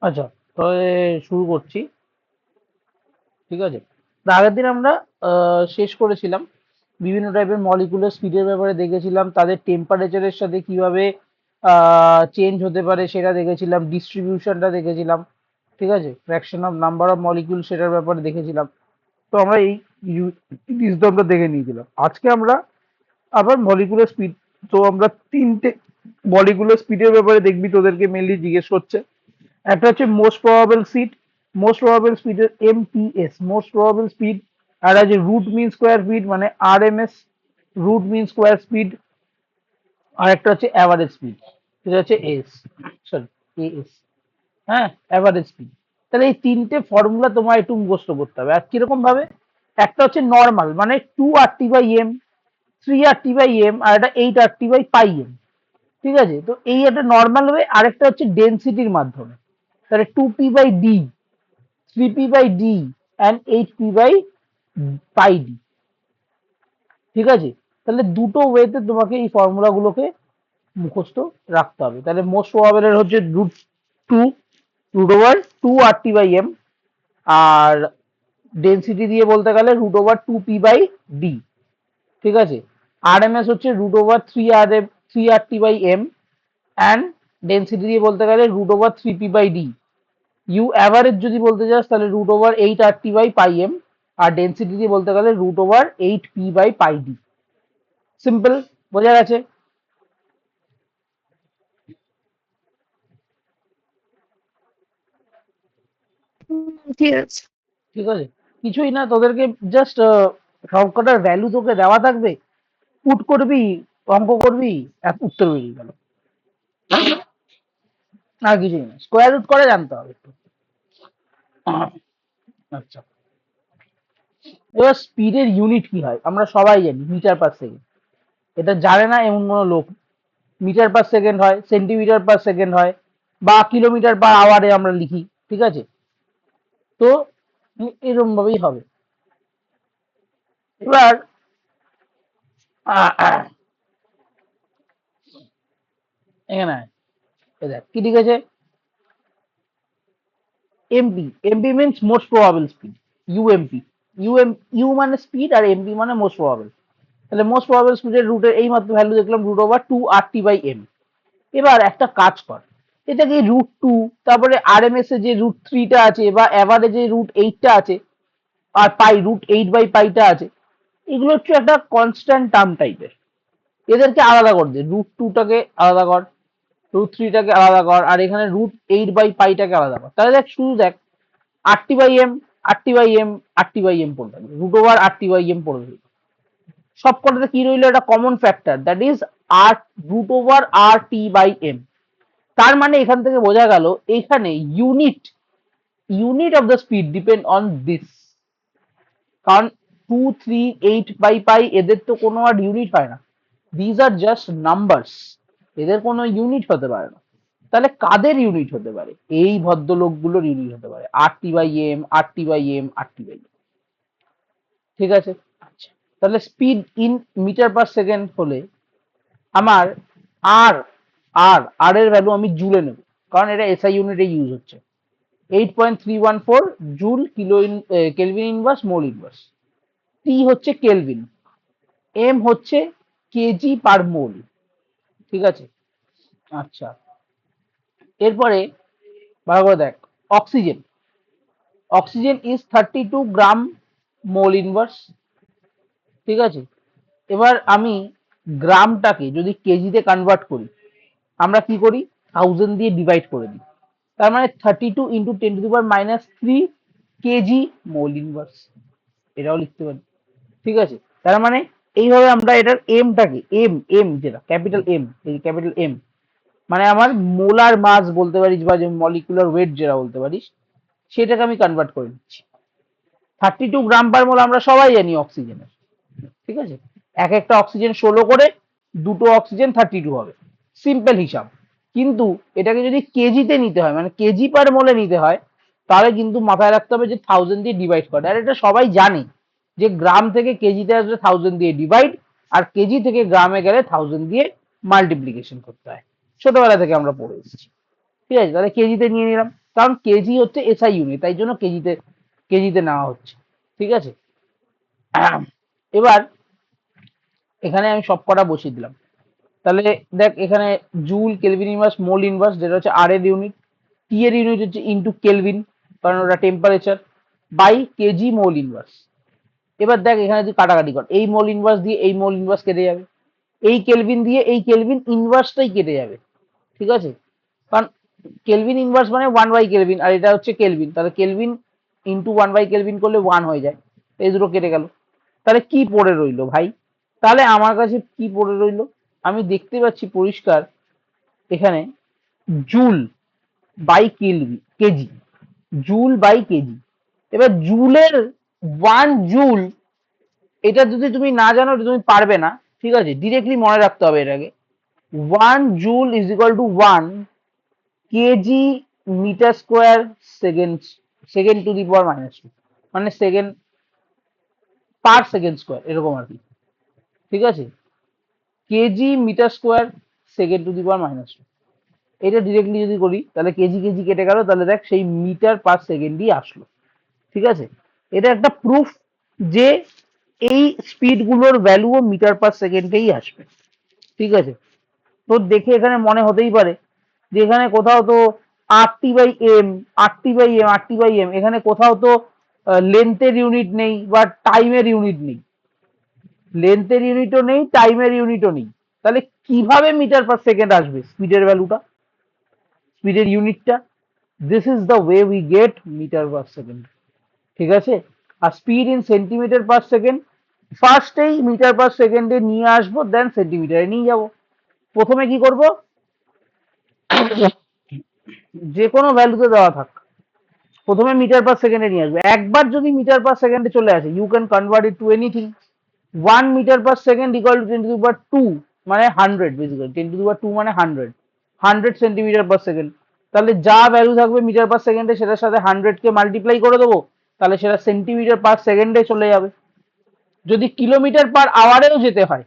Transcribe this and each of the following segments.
আচ্ছা, তাহলে শুরু করছি। ঠিক আছে, তো আগের দিন আমরা শেষ করেছিলাম বিভিন্ন টাইপের মলিকুলার স্পিডের ব্যাপারে দেখেছিলাম, তাদের টেম্পারেচারের সাথে কিভাবে চেঞ্জ হতে পারে সেটা দেখেছিলাম, ডিস্ট্রিবিউশনটা দেখেছিলাম। ঠিক আছে, fraction of number of molecule সেটার ব্যাপারে দেখেছিলাম। তো আমরা এই জিনিসটা দেখে নিয়েছিলাম। আজকে আমরা আবার মলিকুলার স্পিড, তো আমরা তিনটে মলিকুলার স্পিডের ব্যাপারে দেখবি, তোদেরকে মেনলি জিজ্ঞেস করছে। একটা হচ্ছে most probable speed, most probable স্পিডের এমপিএস, মোস্ট প্রবাবল স্পিড। আর আছে রুট মিন স্কোয়ার স্পিড মানে RMS, root mean square speed. আর একটা হচ্ছে অ্যাভারেজ স্পিড, সেটা হচ্ছে এস, সরি, এএস। হ্যাঁ, অ্যাভারেজ স্পিড। তাহলে এই তিনটে ফর্মুলা তোমার একটু মুখস্থ করতে হবে। আর কিরকম ভাবে? একটা হচ্ছে নর্মাল মানে 2 RT/m, 3 RT/m, আর একটা 8 RT/πm। ঠিক আছে, তো এই একটা নর্মাল ওয়ে। আরেকটা হচ্ছে ডেন্সিটির মাধ্যমে, তাহলে 2p/d, 3p/d অ্যান্ড 8p/πd। ঠিক আছে, তাহলে দুটো ওয়েতে তোমাকে এই ফর্মুলা গুলোকে মুখস্থ রাখতে হবে। তাহলে মোস্ট প্রবাবল এর হচ্ছে টু √2 RT/m, আর ডেন্সিটি দিয়ে বলতে গেলে √2p/d। ঠিক আছে, আরএমএস হচ্ছে √3 RT/m, অ্যান্ড ডেন্সিটি দিয়ে বলতে গেলে √3p/d। ইউ অ্যাভারেজ যদি বলতে চাস তাহলে √8 RT/πm, আর ডেন্সিটি দিয়ে বলতে গেলে √8p/πd। সিম্পল, বোঝা গেছে? ঠিক আছে। ঠিক আছে, কিছুই না, তোদেরকে জাস্ট সবকটার ভ্যালু তোকে দেওয়া থাকবে, পুট করবি, অঙ্ক করবি, এক উত্তর বেরিয়ে গেল। আর কিছুই না, স্কোয়ার রুট করে জানতে হবে একটু। আচ্ছা, এবার স্পিডের ইউনিট কি হয় আমরা সবাই জানি, মিটার পার সেকেন্ড। এটা জানে না এমন কোনো লোক। মিটার পার সেকেন্ড হয়, সেন্টিমিটার পার সেকেন্ড হয়, বা কিলোমিটার পার আওয়ারে আমরা লিখি। ঠিক আছে, তো এরকম ভাবেই হবে। এবার এখানে আয়, এই দেখ কি লিখেছে, MP. MP means most probable speed, UMP. U মানে স্পিড, আর এমপি মানে মোস্ট প্রবাবল। তাহলে মোস্ট প্রবাবল স্পিডের রুটের এই মাত্র ভ্যালু দেখলাম, √2 RT/m। এবার একটা কাজ কর, এটাকে √2, তারপরে আরএমএস এ যে √3টা আছে, বা অ্যাভারেজে √8টা আছে, আর পাই √8/পাইটা আছে, এগুলো হচ্ছে একটা কনস্ট্যান্ট টার্ম টাইপের। এদেরকে আলাদা কর দে, √2টাকে আলাদা কর, √3টাকে আলাদা কর, আর এখানে √8/পাইটাকে আলাদা কর। তাহলে দেখ, শুধু দেখ, RT/m, RT/m, RT/m পড়ে থাকবে, √RT/m পড়ে থাকবে। সব কটাতে কি রইলো? একটা কমন ফ্যাক্টর, দ্যাট ইজ আর √RT/m। তার মানে এখান থেকে বোঝা গেল এখানে unit unit of the speed depend on this. কারণ 2, 3, 8/π এদের তো কোনো আর ইউনিট হয় না, দিজ আর জাস্ট নাম্বারস, এদের কোনো ইউনিট হতে পারে না। তাহলে কাদের ইউনিট হতে পারে? এই ভদ্রলোকগুলোর ইউনিট হতে পারে RT/m, RT/m, RT/m। ঠিক আছে, আচ্ছা, তাহলে speed in metre per second হলে আমার আর আর আর এর ভ্যালু আমি জুলে নেব, কারণ এটা এসআই ইউনিটে ইউজ হচ্ছে। 8.314 joule kilo kelvin inverse mole inverse. T হচ্ছে কেলভিন, এম হচ্ছে কেজি পার মোল। ঠিক আছে, আচ্ছা, এরপরে ভালো করে দেখ, oxygen. Oxygen is 32 gram mole inverse. ঠিক আছে, এবার আমি গ্রামটাকে যদি কেজিতে কনভার্ট করি, আমরা কি করি? 1000 দিয়ে ডিভাইড করে দিই। তার মানে 32 × 10⁻³ কেজি মোল ইনভার্স, এটাও লিখতে পারি। ঠিক আছে, তার মানে এইভাবে আমরা এটার এমটাকে, এম এম যেটা ক্যাপিটাল এম, এই ক্যাপিটাল এম মানে আমার মোলার মাস বলতে পারিস, বা যে মলিকুলার ওয়েট যেটা বলতে পারিস, সেটাকে আমি কনভার্ট করে দিচ্ছি। 32 গ্রাম পার মোল আমরা সবাই জানি অক্সিজেনের। ঠিক আছে, এক একটা অক্সিজেন 16 করে, দুটো অক্সিজেন 32 হবে, সিম্পল হিসাব। কিন্তু এটাকে যদি কেজিতে নিতে হয়, মানে কেজি পার মোলে নিতে হয়, তাহলে কিন্তু মাথায় রাখতে হবে যে 1000 দিয়ে ডিভাইড করে। আর এটা সবাই জানে যে গ্রাম থেকে কেজিতে আসলে 1000 দিয়ে ডিভাইড, আর কেজি থেকে গ্রামে গেলে 1000 দিয়ে মাল্টিপ্লিকেশন করতে হয়। ছোটবেলা থেকে আমরা পড়ে এসেছি। ঠিক আছে, তাহলে কেজিতে নিয়ে নিলাম। কারণ কেজি হচ্ছে এসআই ইউনিট, তাই জন্য কেজিতে নেওয়া হচ্ছে। ঠিক আছে, এবার এখানে আমি সব কটা বসিয়ে দিলাম। তাহলে দেখ এখানে joule, kelvin inverse, mole inverse, যেটা হচ্ছে আর এর ইউনিট, টি এর ইউনিট হচ্ছে ইনটু কেলভিন, কারণ ওটা temperature, by kg mole inverse. এবার দেখ এখানে যদি কাটাকাটি কর, এই মোল ইনভার্স দিয়ে এই মোল ইনভার্স কেটে যাবে, এই কেলভিন দিয়ে এই কেলভিন ইনভার্সটাই কেটে যাবে। ঠিক আছে, কারণ কেলভিন ইনভার্স মানে 1/কেলভিন, আর এটা হচ্ছে কেলভিন, তাহলে কেলভিন ইন্টু 1/কেলভিন করলে 1 হয়ে যায়, এই দুটো কেটে গেল। তাহলে কি পড়ে রইলো ভাই? তাহলে আমার কাছে কি পড়ে রইলো? আমি দেখতে পাচ্ছি পরিষ্কার এখানে joule by kg, joule by kg. এবার জুলের 1 জুল, এটা যদি তুমি না জানো এটা তুমি পারবে না। ঠিক আছে, ডিরেক্টলি মনে রাখতে হবে এটাকে। 1 joule is equal to 1 kg metre square second, second to the power -2, মানে সেকেন্ড পার সেকেন্ড স্কোয়ার, এরকম আর কি। ঠিক আছে, kg metre square second to the power -2, এটা ডিরেক্টলি যদি করি তাহলে কেজি কেজি কেটে গেল, তাহলে দেখ সেই মিটার পার সেকেন্ডই আসলো। ঠিক আছে, এটা একটা প্রুফ যে এই স্পিড গুলোর ভ্যালুও মিটার পার সেকেন্ডেই আসবে। ঠিক আছে, তো দেখে এখানে মনে হতেই পারে যে এখানে কোথাও তো RT/m, RT/m, RT/m, এখানে কোথাও তো লেন্থের ইউনিট নেই বা টাইমের ইউনিট নেই, লেন্থের ইউনিটও নেই, টাইমের ইউনিটও নেই। তাহলে কিভাবে মিটার পার সেকেন্ড আসবে স্পিডের ভ্যালুটা, স্পিডের ইউনিটটা? This is the way we get metre per second. ঠিক আছে, আর speed in centimetre per second, ফার্স্টেই মিটার পার সেকেন্ডে নিয়ে আসবো, দেন সেন্টিমিটারে নিয়ে যাব। প্রথমে কি করব, যে কোনো ভ্যালুতে দেওয়া থাক, প্রথমে মিটার পার সেকেন্ডে নিয়ে আসবে। একবার যদি মিটার পার সেকেন্ডে চলে আসে, you can convert it to anything. 1 metre per second equal to 10⁻², মানে 100, বেসিক্যালি 10⁻² মানে 100, 100 সেন্টিমিটার পার সেকেন্ড। তাহলে যা ভ্যালু থাকবে মিটার পার সেকেন্ডে সেটার সাথে 100 কে মাল্টিপ্লাই করে দেবো, তাহলে সেটা সেন্টিমিটার পার সেকেন্ডে চলে যাবে। যদি কিলোমিটার পার আওয়ারেও যেতে হয়,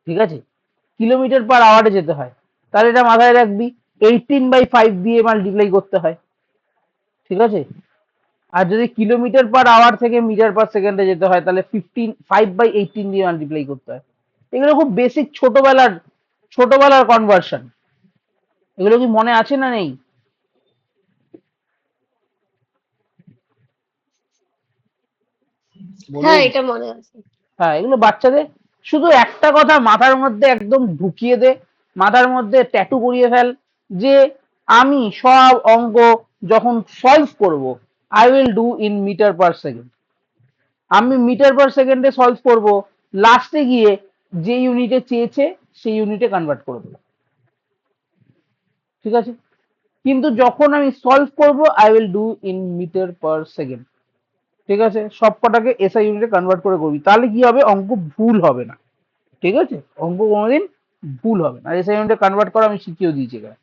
ঠিক আছে, কিলোমিটার পার আওয়ারে যেতে হয়, তাহলে এটা মাথায় রাখবি 18/5 দিয়ে মাল্টিপ্লাই করতে হয়। ঠিক আছে, আর যদি কিলোমিটার পার আওয়ার থেকে মিটার পার সেকেন্ডে যেতে হয়, তাহলে 5/18 দিয়ে মাল্টিপ্লাই করতে হয়। এগুলো খুব বেসিক ছোটবেলার কনভার্সন, এগুলো কি মনে আছে না নেই? হ্যাঁ, বলুন। এটা মনে আছে। হ্যাঁ, এগুলো বাচ্চাদের শুধু একটা কথা মাথার মধ্যে একদম ঢুকিয়ে দে, মাথার মধ্যে ট্যাটু করিয়ে ফেল, যে আমি সব অঙ্ক যখন সলভ করব, I will do in metre per second. আমি মিটার পার সেকেন্ডে সলভ করব, লাস্টে গিয়ে যে ইউনিটে চেয়েছে সেই ইউনিটে কনভার্ট করে দেবো। ঠিক আছে, কিন্তু যখন আমি সলভ করব, I will do in metre per second. ঠিক আছে, সব কটাকে এসআই ইউনিটে কনভার্ট করে করবি, তাহলে কি হবে, অঙ্ক ভুল হবে না। ঠিক আছে, অঙ্ক কোনোদিন ভুল হবে না। এসআই ইউনিটে কনভার্ট করা আমি শিখিয়েও দিয়েছি এখানে,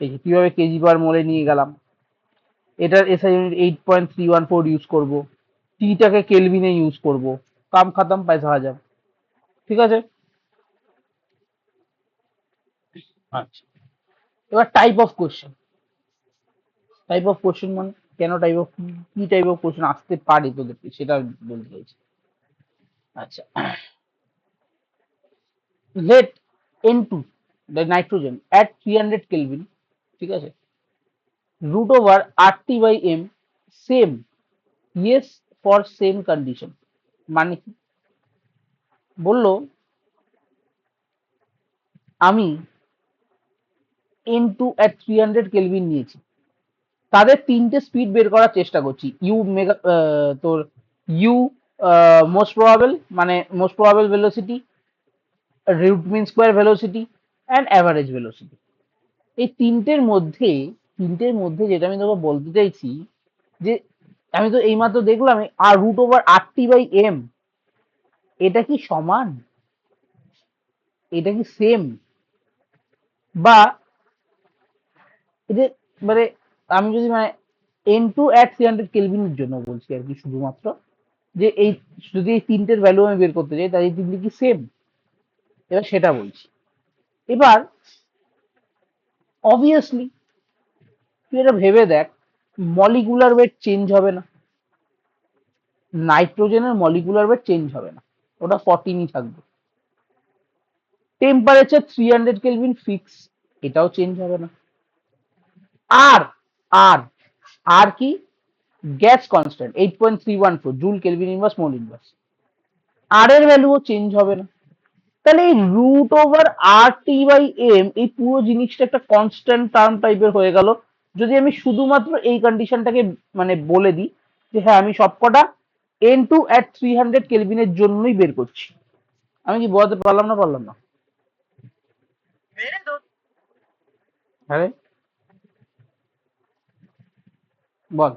এই যে কিভাবে কেজি পার মোলে নিয়ে গেলাম। এটার এসআই ইউনিট 8.314 ইউজ করব, টিটাকে কেলভিনে ইউজ করব, কাম খাতাম, পয়সা হাজার। ঠিক আছে, আচ্ছা, এবার type of question. Type of question মানে কেন টাইপ অফ, কি টাইপ অফ কোশ্চেন আসতে পারে তোদেরকে সেটা বলতে চাইছি। আচ্ছা, let N2, the nitrogen, at 300 Kelvin, ঠিক আছে, root over RT/m, same, yes, for same condition, মানে কি? বললো আমি N2 at 300 কেলভিন নিয়েছি, তাদের তিনটে স্পিড বের করার চেষ্টা করছি। ইউ মেগা, তোর ইউ মোস্ট প্রবাবল, মানে most probable velocity, root mean square velocity, and average velocity. এই তিনটের মধ্যে যেটা আমি তোকে বলতে চাইছি, যে আমি তো এইমাত্র দেখলাম আর রুট ওভার RT/m, এটা কি সমান, এটা কি সেম, বা এটা মানে আমি যদি মানে N2 at 300 কেলভিনের জন্য বলছি আর কি, শুধুমাত্র যে এই যদি এই তিনটের ভ্যালু আমি বের করতে চাই, তাহলে এই তিনটে কি সেম, এবার সেটা বলছি। এবার অবভিয়াসলি তুই এটা ভেবে দেখ, মলিকুলার ওয়েট চেঞ্জ হবে না, নাইট্রোজেনের মলিকুলার ওয়েট চেঞ্জ হবে না, ওটা 14ই থাকবে। টেম্পারেচার 300 কেলভিন ফিক্স, এটাও চেঞ্জ হবে না। আর আর আর কি, gas constant 8.314 joule kelvin inverse mole inverse, আর এর ভ্যালুও চেঞ্জ হবে না। তাহলে এই root over R T by M, এই পুরো জিনিসটা একটা কনস্ট্যান্ট টার্ম টাইপের হয়ে গেল। যদি আমি শুধুমাত্র এই কন্ডিশনটাকে মানে বলে দিই যে হ্যাঁ আমি সবকটা N2 at 300 কেলভিনের জন্যই বের করছি, আমি কি বোঝাতে পারলাম না পারলাম না? হ্যাঁ বল।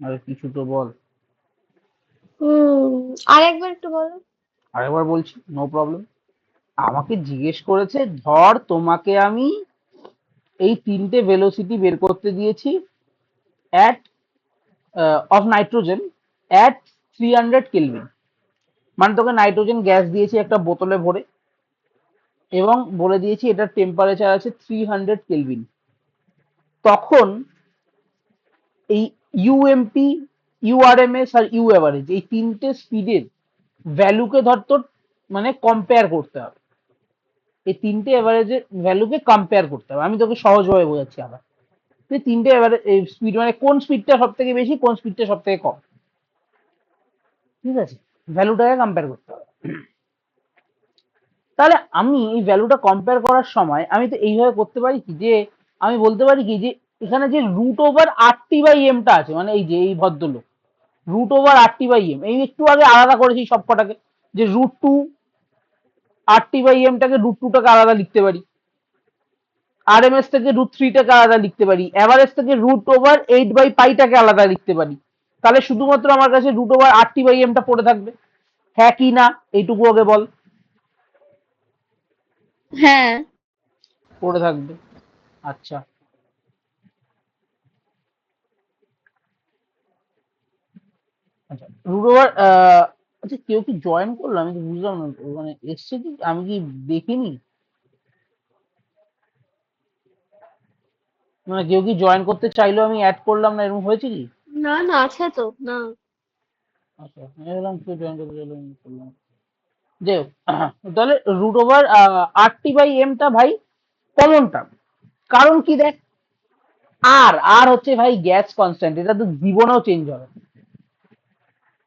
আরে কিছু তো বল। আরেকবার একটু বলো। আরেকবার বলছি, নো প্রবলেম। আমাকে জিজ্ঞেস করেছে, ধর তোমাকে আমি এই তিনটে ভেলোসিটি বের করতে দিয়েছি at of nitrogen at 300 kelvin, মানে তোকে নাইট্রোজেন গ্যাস দিয়েছি একটা বোতলে ভরে, এবং বলে দিয়েছি এটার টেম্পারেচার আছে 300 কেলভিন। তখন এই ইউএমপি, ইউআরএমএস আর ইউ অ্যাভারেজ, এই তিনটে স্পিডের ভ্যালুকে ধর তোর মানে কম্পেয়ার করতে হবে, এই তিনটে এভারেজের ভ্যালুকে কম্পেয়ার করতে হবে। আমি তোকে সহজভাবে বোঝাচ্ছি আবার, তুই তিনটে এভারেজ স্পিড মানে কোন স্পিডটা সব থেকে বেশি, কোন স্পিডটা সব থেকে কম, ঠিক আছে, ভ্যালুটাকে কম্পেয়ার করতে হবে। তাহলে আমি এই ভ্যালুটা কম্পেয়ার করার সময় আমি তো এইভাবে করতে পারি কি, যে আমি বলতে পারি কি যে এখানে যে root over R T by এমটা আছে, মানে এই যে এই ভদ্রলোক root over R T by M, এই একটু আগে আলাদা করেছি সব কটাকে, যে root two R T by এমটাকে রুট টুটাকে আলাদা লিখতে পারি, আরএমএস থেকে রুট থ্রিটাকে আলাদা লিখতে পারি, এভারেজ থেকে রুট ওভার 8/পাইটাকে আলাদা লিখতে পারি। তাহলে শুধুমাত্র আমার কাছে root over R T by এমটা পড়ে থাকবে, হ্যাঁ কি না এইটুকু আগে বল। হ্যাঁ। পড়ে থাকবে। আচ্ছা আচ্ছা, রুট ওভার আচ্ছা কেউ কি জয়েন করলো, আমি তো বুঝলাম না, মানে এসছে কি, আমি কি দেখিনি, মানে কেউ কি জয়েন করতে চাইলো আমি অ্যাড করলাম না, এরকম হয়েছে কি? না না, আছে তো না। আচ্ছা আমি বললাম কেউ জয়েন করতে চাইলো আমি করলাম। যে তাহলে root over R T by এমটা ভাই কমন টার্ম, কারণ কি দেখ, আর আর হচ্ছে ভাই গ্যাস কনস্ট্যান্ট, এটা তো জীবনেও চেঞ্জ হবে না,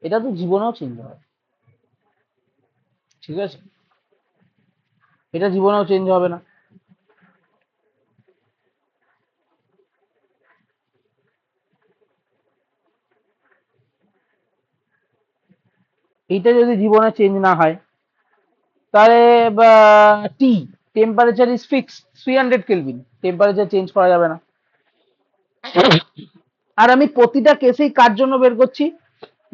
এটা তো জীবনেও চেঞ্জ হবে, ঠিক আছে, এটা জীবনেও চেঞ্জ হবে না। এইটা যদি জীবনে চেঞ্জ না হয়, তাহলে T temperature is fix 300 kelvin, temperature change করা যাবে না। আর আমি প্রতিটা কেসেই কার জন্য বের করছি,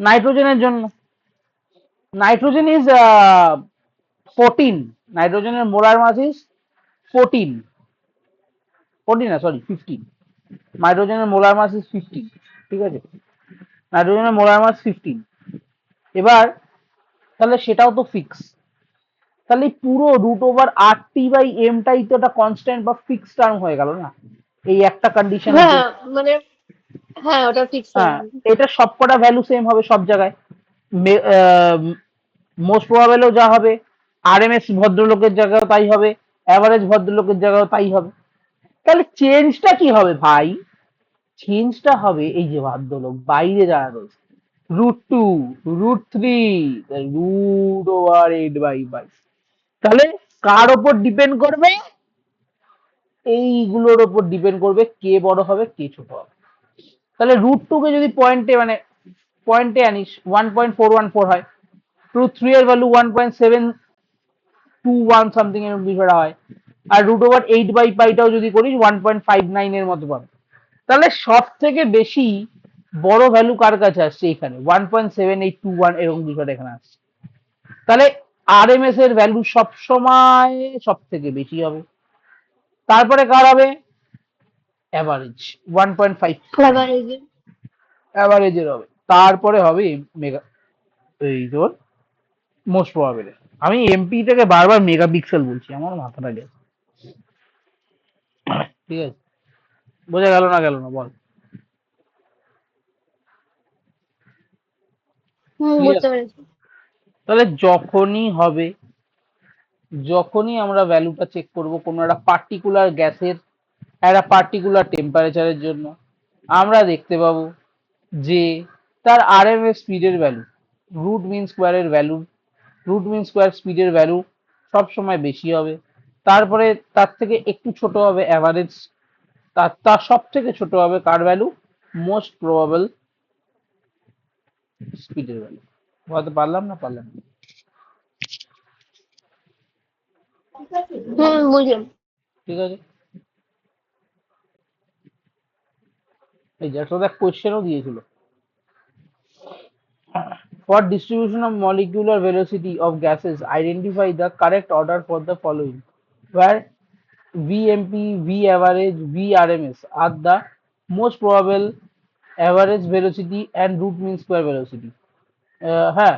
নাইট্রোজেনের জন্য। নাইট্রোজেন ইজ 14, নাইট্রোজেনের মোলার মাস ইজ 14, 14 না সরি 15, নাইট্রোজেনের মোলার মাস ইজ 15, ঠিক আছে, নাইট্রোজেনের মোলার মাস 15। এবার তাহলে সেটাও তো ফিক্স, তাহলে পুরো root over R T by এমটাই তো একটা কনস্ট্যান্ট বা ফিক্স টার্ম হয়ে গেল না, এই একটা কন্ডিশনের হ্যাঁ জন্য। মানে, হ্যাঁ ওটা ফিক্স হয়ে হ্যাঁ, যাবে। এটা সবকটা ভ্যালু সেম হবে সব জায়গায়, মোস্ট প্রবাবলও যা হবে, আরএমএস ভদ্রলোকের জায়গায় তাই হবে, অ্যাভারেজ ভদ্রলোকের জায়গায় তাই হবে। তাহলে চেঞ্জটা কি হবে ভাই, চেঞ্জটা হবে এই যে ভদ্রলোক বাইরে যারা রয়েছে, root two, root three, root over 8/5, তাহলে কার ওপর ডিপেন্ড করবে, এইগুলোর ওপর ডিপেন্ড করবে কে বড় হবে কে ছোট হবে। তাহলে রুট টু কে যদি পয়েন্টে মানে পয়েন্টে আনিস 1.414 হয়, রুট থ্রি এর ভ্যালু 1.721 সামথিং এর বিষয়টা হয়, আর রুট ওভার 8/পাইটাও যদি করিস 1.59 এর মতো পাবে। তাহলে সব থেকে বেশি বড় ভ্যালু কার কাছে আসছে, এখানে 1.7821 এরকম বিষয়টা এখানে আসছে। তাহলে আরএমএস এর ভ্যালু সব সময় সব থেকে বেশি হবে, তারপরে কার হবে, অ্যাভারেজ 1.5, আবার এই যে অ্যাভারেজের হবে, তারপরে হবে মেগা, এই তোর মোস্ট প্রবাবল। আমি এমপি থেকে বারবার মেগাপিক্সেল বলছি, আমার মাথাটা গেছে। ঠিক আছে, বোঝা গেল না গেল না বল? ক্লিয়ার? বুঝতে পেরেছি। তাহলে যখনই আমরা ভ্যালুটা চেক করব কোনো একটা পার্টিকুলার গ্যাসের একটা পার্টিকুলার টেম্পারেচারের জন্য, আমরা দেখতে পাবো যে তার আরএমএস স্পিডের ভ্যালু, রুট মিন স্কোয়ারের ভ্যালু, রুট মিন স্কোয়ার স্পিডের ভ্যালু সব সময় বেশি হবে। তারপরে তার থেকে একটু ছোট হবে অ্যাভারেজ, তার তার সব থেকে ছোট হবে কার ভ্যালু? মোস্ট প্রবাবল স্পিডের ভ্যালু। বলতে পারলাম না পারলাম না? বুঝলাম। ঠিক আছে, এই যে একটা দেখ কোয়েশ্চেনও দিয়েছিল। For distribution of molecular velocity of gases, identify the correct order for the following, where VMP, V average, VRMS are the most probable average velocity and root mean square velocity. হ্যাঁ,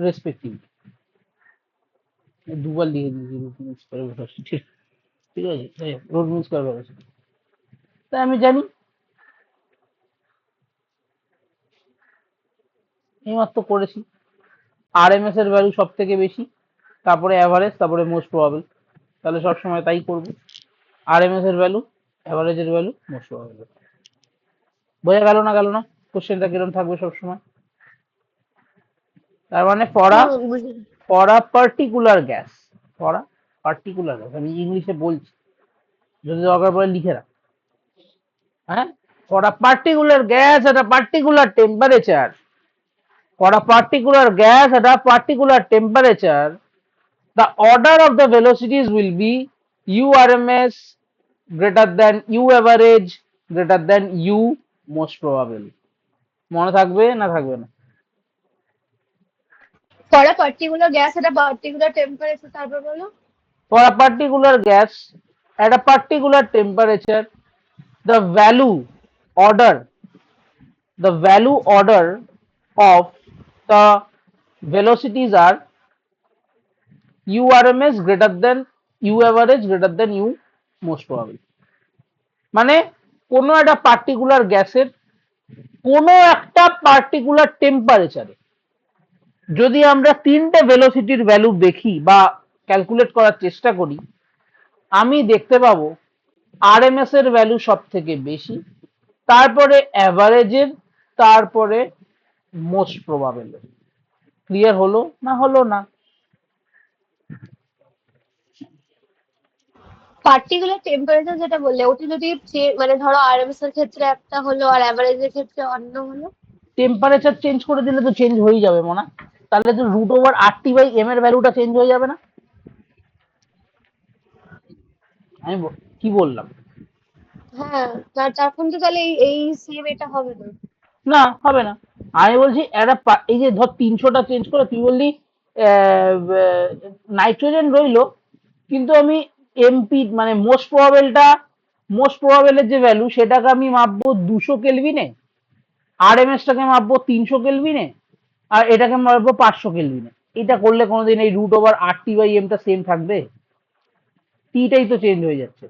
রেসপেক্টিভ দুবার লিখে দিয়েছি root mean square velocity. ঠিক আছে, root mean square velocity তাই আমি জানি, এইমাত্র করেছি। আরএমএস এর ভ্যালু সব থেকে বেশি, তারপরে অ্যাভারেজ, তারপরে মোস্ট প্রবাবল। তাহলে সবসময় তাই করবো, আরএমএস এর ভ্যালু, অ্যাভারেজের ভ্যালু, মোস্ট প্রবাবল। বোঝা গেল না গেল না? কোশ্চেনটা কিরকম থাকবে সবসময়? তার মানে বুঝলাম। For a particular gas, for a particular gas, আমি ইংলিশে বলছি, যদি দরকার পড়ে লিখে রাখ। হ্যাঁ, for a particular gas at a particular temperature, for a particular gas at a particular temperature, the order of the velocities will be urms greater than u average greater than u most probable। মনে থাকবে না থাকবে না? For a particular gas at a particular temperature, তারপর বলো। For a particular gas at a particular temperature, the order order of the velocities are urms greater than u average greater than u most probable। মানে কোনো একটা particular গ্যাসের কোনো একটা particular টেম্পারেচারে যদি আমরা তিনটে ভেলোসিটির ভ্যালু দেখি বা ক্যালকুলেট করার চেষ্টা করি, আমি দেখতে পাবো আরএমএস এর ভ্যালু সব থেকে বেশি, তারপরে অ্যাভারেজের, তারপরে মোস্ট প্রবাবল। ক্লিয়ার হলো না হলো না? পার্টিকুলার টেম্পারেচার যেটা বললে, ওটা যদি মানে ধরো আরএমএস এর ক্ষেত্রে একটা হলো আর অ্যাভারেজের ক্ষেত্রে অন্য হলো। টেম্পারেচার চেঞ্জ করে দিলে তো চেঞ্জ হয়ে যাবে মনা, তাহলে তো রুট ওভার RT/m এর ভ্যালুটা চেঞ্জ হয়ে যাবে না? আমি কি বললাম? হ্যাঁ, তখন তো তাহলে এই এই সেম এটা হবে না। না, হবে না। আমি বলছি একটা এই যে ধর 300টা চেঞ্জ করে তুই বললি নাইট্রোজেন রইলো, কিন্তু আমি এমপি মানে মোস্ট প্রবাবলের যে ভ্যালু সেটাকে আমি মাপবো 200 কেলভিনে, আরএমএস টাকে মাপবো 300 কেলভিনে, আর এটাকে মাপবো 500 কেলভিনে। এটা করলে কোনোদিন এই রুট ওভার RT/m টা সেম থাকবে? টিটাই তো চেঞ্জ হয়ে যাচ্ছে।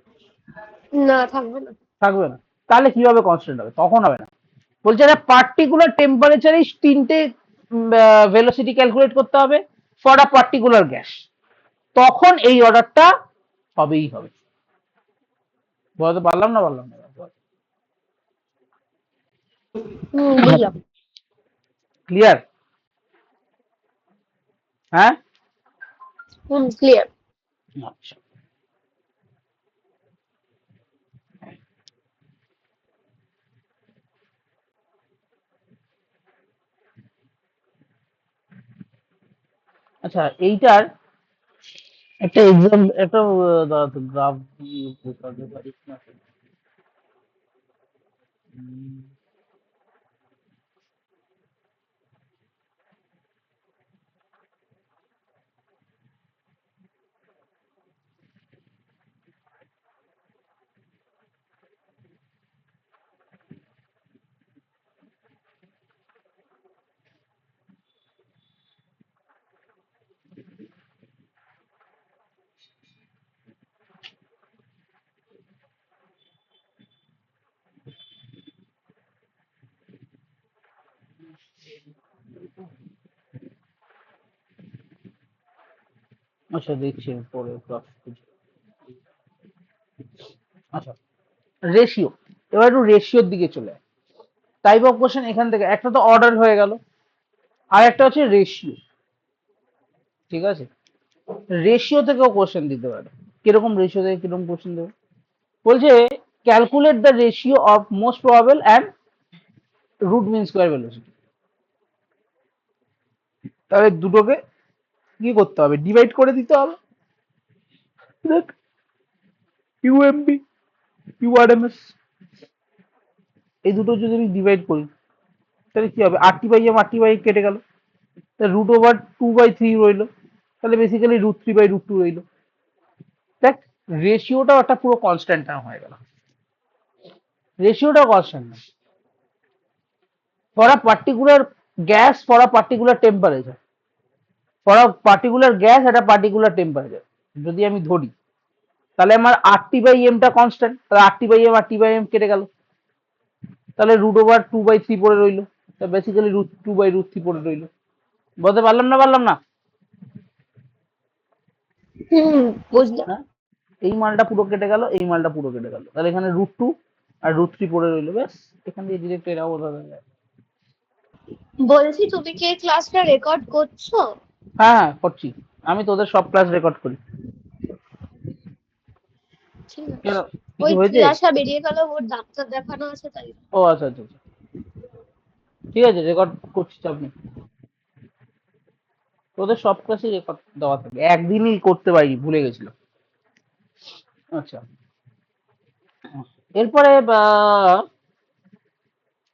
না, থাকবে না। থাকবে না, তাহলে কিভাবে কনস্ট্যান্ট হবে? তখন হবে না। বলছে একটা পার্টিকুলার টেম্পারেচারে তিনটে ভেলোসিটি ক্যালকুলেট করতে হবে ফর আ পার্টিকুলার গ্যাস, তখন এই অর্ডারটা হবেই হবে। বলতে পারলাম না পারলাম না? বুঝলাম। ক্লিয়ার? হ্যাঁ, ক্লিয়ার। আচ্ছা। আচ্ছা, এইটার একটা এক্সাম, একটা দাঁড়া তো গ্রাফ দিয়ে বোঝাতে পারিস না? আচ্ছা দেখছি পরে class করছি। আচ্ছা রেশিও, এবার একটু রেশিওর দিকে চলে আয়। টাইপ অফ কোশ্চেন এখান থেকে একটা তো অর্ডার হয়ে গেল, আর একটা হচ্ছে রেশিও। ঠিক আছে, রেশিও থেকেও কোশ্চেন দিতে পারে। কিরকম রেশিও থেকে কিরকম কোশ্চেন দেবে বলছে, calculate the ratio of most probable and root mean square velocity. তাহলে দুটোকে কি করতে হবে, ডিভাইড করে দিতে হবে। দেখ ইউএমবি ইউআরএমএস এই দুটো যদি আমি ডিভাইড করি তাহলে কি হবে, আর টি বাই কেটে গেল, তাহলে √2/3 রইলো, তাহলে বেসিক্যালি √3/√2 রইলো। দেখ রেশিওটাও একটা পুরো কনস্ট্যান্ট টার্ম হয়ে গেল, রেশিওটাও কনস্ট্যান্ট না, for a particular gas for a particular temperature, for a particular gas একটা পার্টিকুলার টেম্পারেচার যদি আমি ধরি, তাহলে আমার আর টি বাই এমটা কনস্ট্যান্ট, তাহলে আর টি বাই এম কেটে গেল, তাহলে √2/3 পড়ে রইলো, বেসিক্যালি √2/√3 পড়ে রইলো। বলতে পারলাম না পারলাম না? বুঝলাম। হ্যাঁ, এই মালটা পুরো কেটে গেল, এই মালটা পুরো কেটে গেল, তাহলে এখানে √2 আর √3 পড়ে রইলো, ব্যাস এখান দিয়ে ডিরেক্ট এরা বোঝা যায়। বলছি তুমি কি ক্লাসটা রেকর্ড করছো? হ্যাঁ হ্যাঁ করছি, আমি তোদের সব ক্লাস রেকর্ড করি। ঠিক কেন, আছে। কিছু ওই হয়েছে? তিয়াশা বেরিয়ে গেল, ওর ডাক্তার দেখানো আছে তাই। ও আচ্ছা আচ্ছা আচ্ছা। ঠিক আছে রেকর্ড করছি, চাপ নেই। তোদের সব ক্লাসই রেকর্ড দেওয়া থাকে, একদিনই করতে পারি ভুলে গেছিলাম। আচ্ছা এরপরে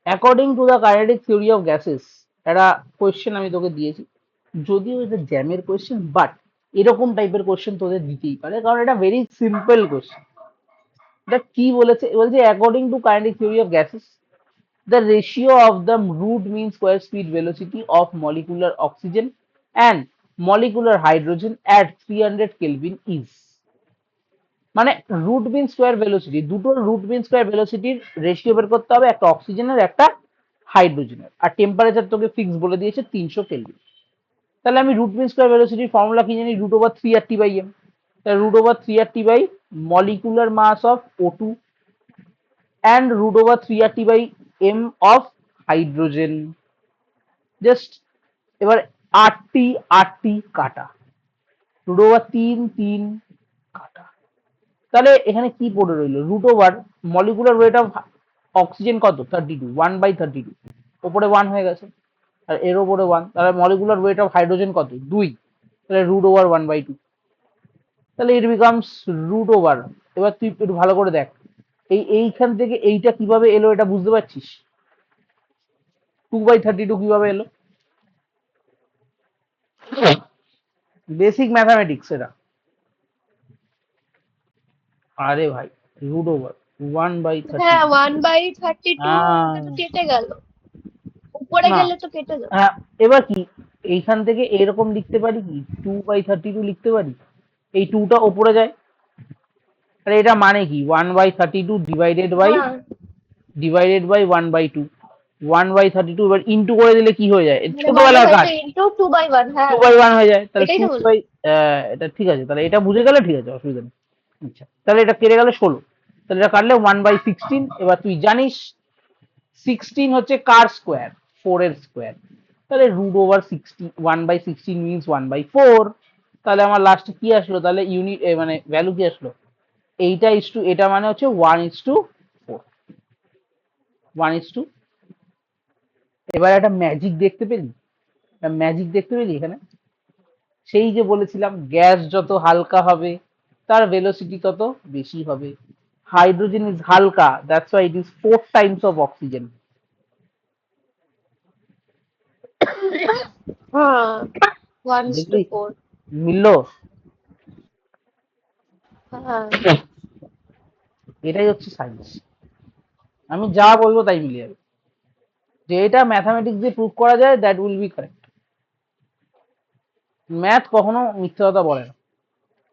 according to the kinetic theory of gases একটা কোয়েশ্চেন আমি তোকে দিয়েছি, যদিও এটা জ্যামের কোয়েশ্চেন, বাট এরকম টাইপের কোয়েশ্চেন তোদের দিতেই পারে, কারণ এটা ভেরি সিম্পল কোয়েশ্চেন। এটা কি বলেছে, বলছে according to kinetic theory of gases the ratio of the root mean square speed velocity of molecular oxygen and molecular hydrogen at 300 Kelvin is, মানে রুট মিন স্কোয়ার ভেলোসিটি, দুটো root mean square ভেলোসিটির ratio বের করতে হবে, একটা অক্সিজেনের একটা হাইড্রোজেনের, আর temperature তোকে ফিক্স বলে দিয়েছে 300 কেলভিন। তাহলে আমি রুট মিন স্কোয়ার ভেলোসিটির ফর্মুলা কি জানি, √3 তাহলে √3 molecular mass of O2 and √3 of hydrogen. Just এবার আটটি কাটা, √3 কাটা, তাহলে এখানে কি পড়ে রইলো, মলিকুলার ওয়েট অফ অক্সিজেন কত, 32, 1/32, ওপরে 1 হয়ে গেছে, আর এর ওপরে 1, তাহলে মলিকুলার ওয়েট অফ হাইড্রোজেন কত, 2, তাহলে √1/2, তাহলে ইট বিকামস √ এবার তুই একটু ভালো করে দেখ, এইখান থেকে এইটা কিভাবে এলো এটা বুঝতে পারছিস, 2/32 কিভাবে এলো, বেসিক ম্যাথামেটিক্স এটা। আরে ভাই √1/32, হ্যাঁ, 1/32 হ্যাঁ তো কেটে গেল, উপরে না, গেলে তো কেটে যাবে। হ্যাঁ এবার কি, এইখান থেকে এরকম লিখতে পারি কি, 2/32 লিখতে পারি, এই 2টা ওপরে যায়, তাহলে এটা মানে কি 1/32 হ্যাঁ, ডিভাইডেড বাই 1/2, 1/32 এবার ইন্টু করে দিলে কি হয়ে যায়, মানে ছোটবেলার কাজ, 1/2 × 2/1, হ্যাঁ 2/1 হয়ে যায়, তাহলে এটাই টু তো বললাম। বাই এটা ঠিক আছে, তাহলে এটা বুঝে গেলে ঠিক আছে, অসুবিধা নেই। আচ্ছা তাহলে এটা কেটে গেলে 16, তাহলে এটা কাটলে 1/16, এবার তুই জানিস 16 হচ্ছে কার স্কোয়ার, 4 এর স্কোয়ার, তাহলে √16, 1/16 মিনস 1/4, তাহলে আমার লাস্টে কি আসলো, তাহলে ইউনিট মানে ভ্যালু কি আসলো, এইটা ইস টু এটা মানে হচ্ছে 1:4, 1:, এবার একটা ম্যাজিক দেখতে পেলি, ম্যাজিক দেখতে পেলি এখানে, সেই যে বলেছিলাম গ্যাস যত হালকা হবে তার ভেলোসিটি তত বেশি হবে, হাইড্রোজেন ইজ হালকা, that's why it is 4 Times of oxygen. হ্যাঁ, 1 to দেখলি 4। মিললো, হ্যাঁ, এটাই হচ্ছে সায়েন্স, আমি যা বলবো তাই মিলে যাবে, যে এটা ম্যাথামেটিক্স দিয়ে প্রুভ করা যায়, that will B correct. Math কখনো মিথ্যে কথা বলে না,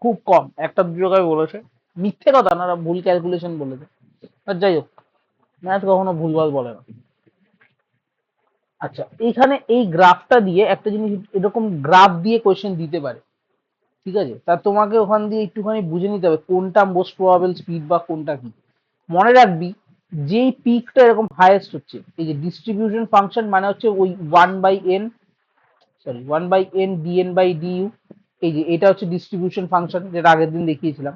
খুব কম একটা দু জায়গায় বলেছে, মিথ্যে কথা না, ওরা ভুল ক্যালকুলেশন বলেছে, আর যাই হোক ম্যাথ কখনো ভুলভাল বলে না। আচ্ছা, এখানে এই গ্রাফটা দিয়ে একটা জিনিস, এরকম গ্রাফ দিয়ে কোয়েশ্চেন দিতে পারে, ঠিক আছে? তা তোমাকে ওখান দিয়ে একটুখানি বুঝে নিতে হবে কোনটা মোস্ট প্রবাবল স্পিড বা কোনটা কি। মনে রাখবি, যেই পিকটা এরকম হাইয়েস্ট হচ্ছে, এই যে ডিস্ট্রিবিউশন ফাংশন মানে হচ্ছে ওই 1/n, সরি 1/n dn/du, এই যে এটা হচ্ছে ডিস্ট্রিবিউশন ফাংশন যেটা আগের দিন দেখিয়েছিলাম,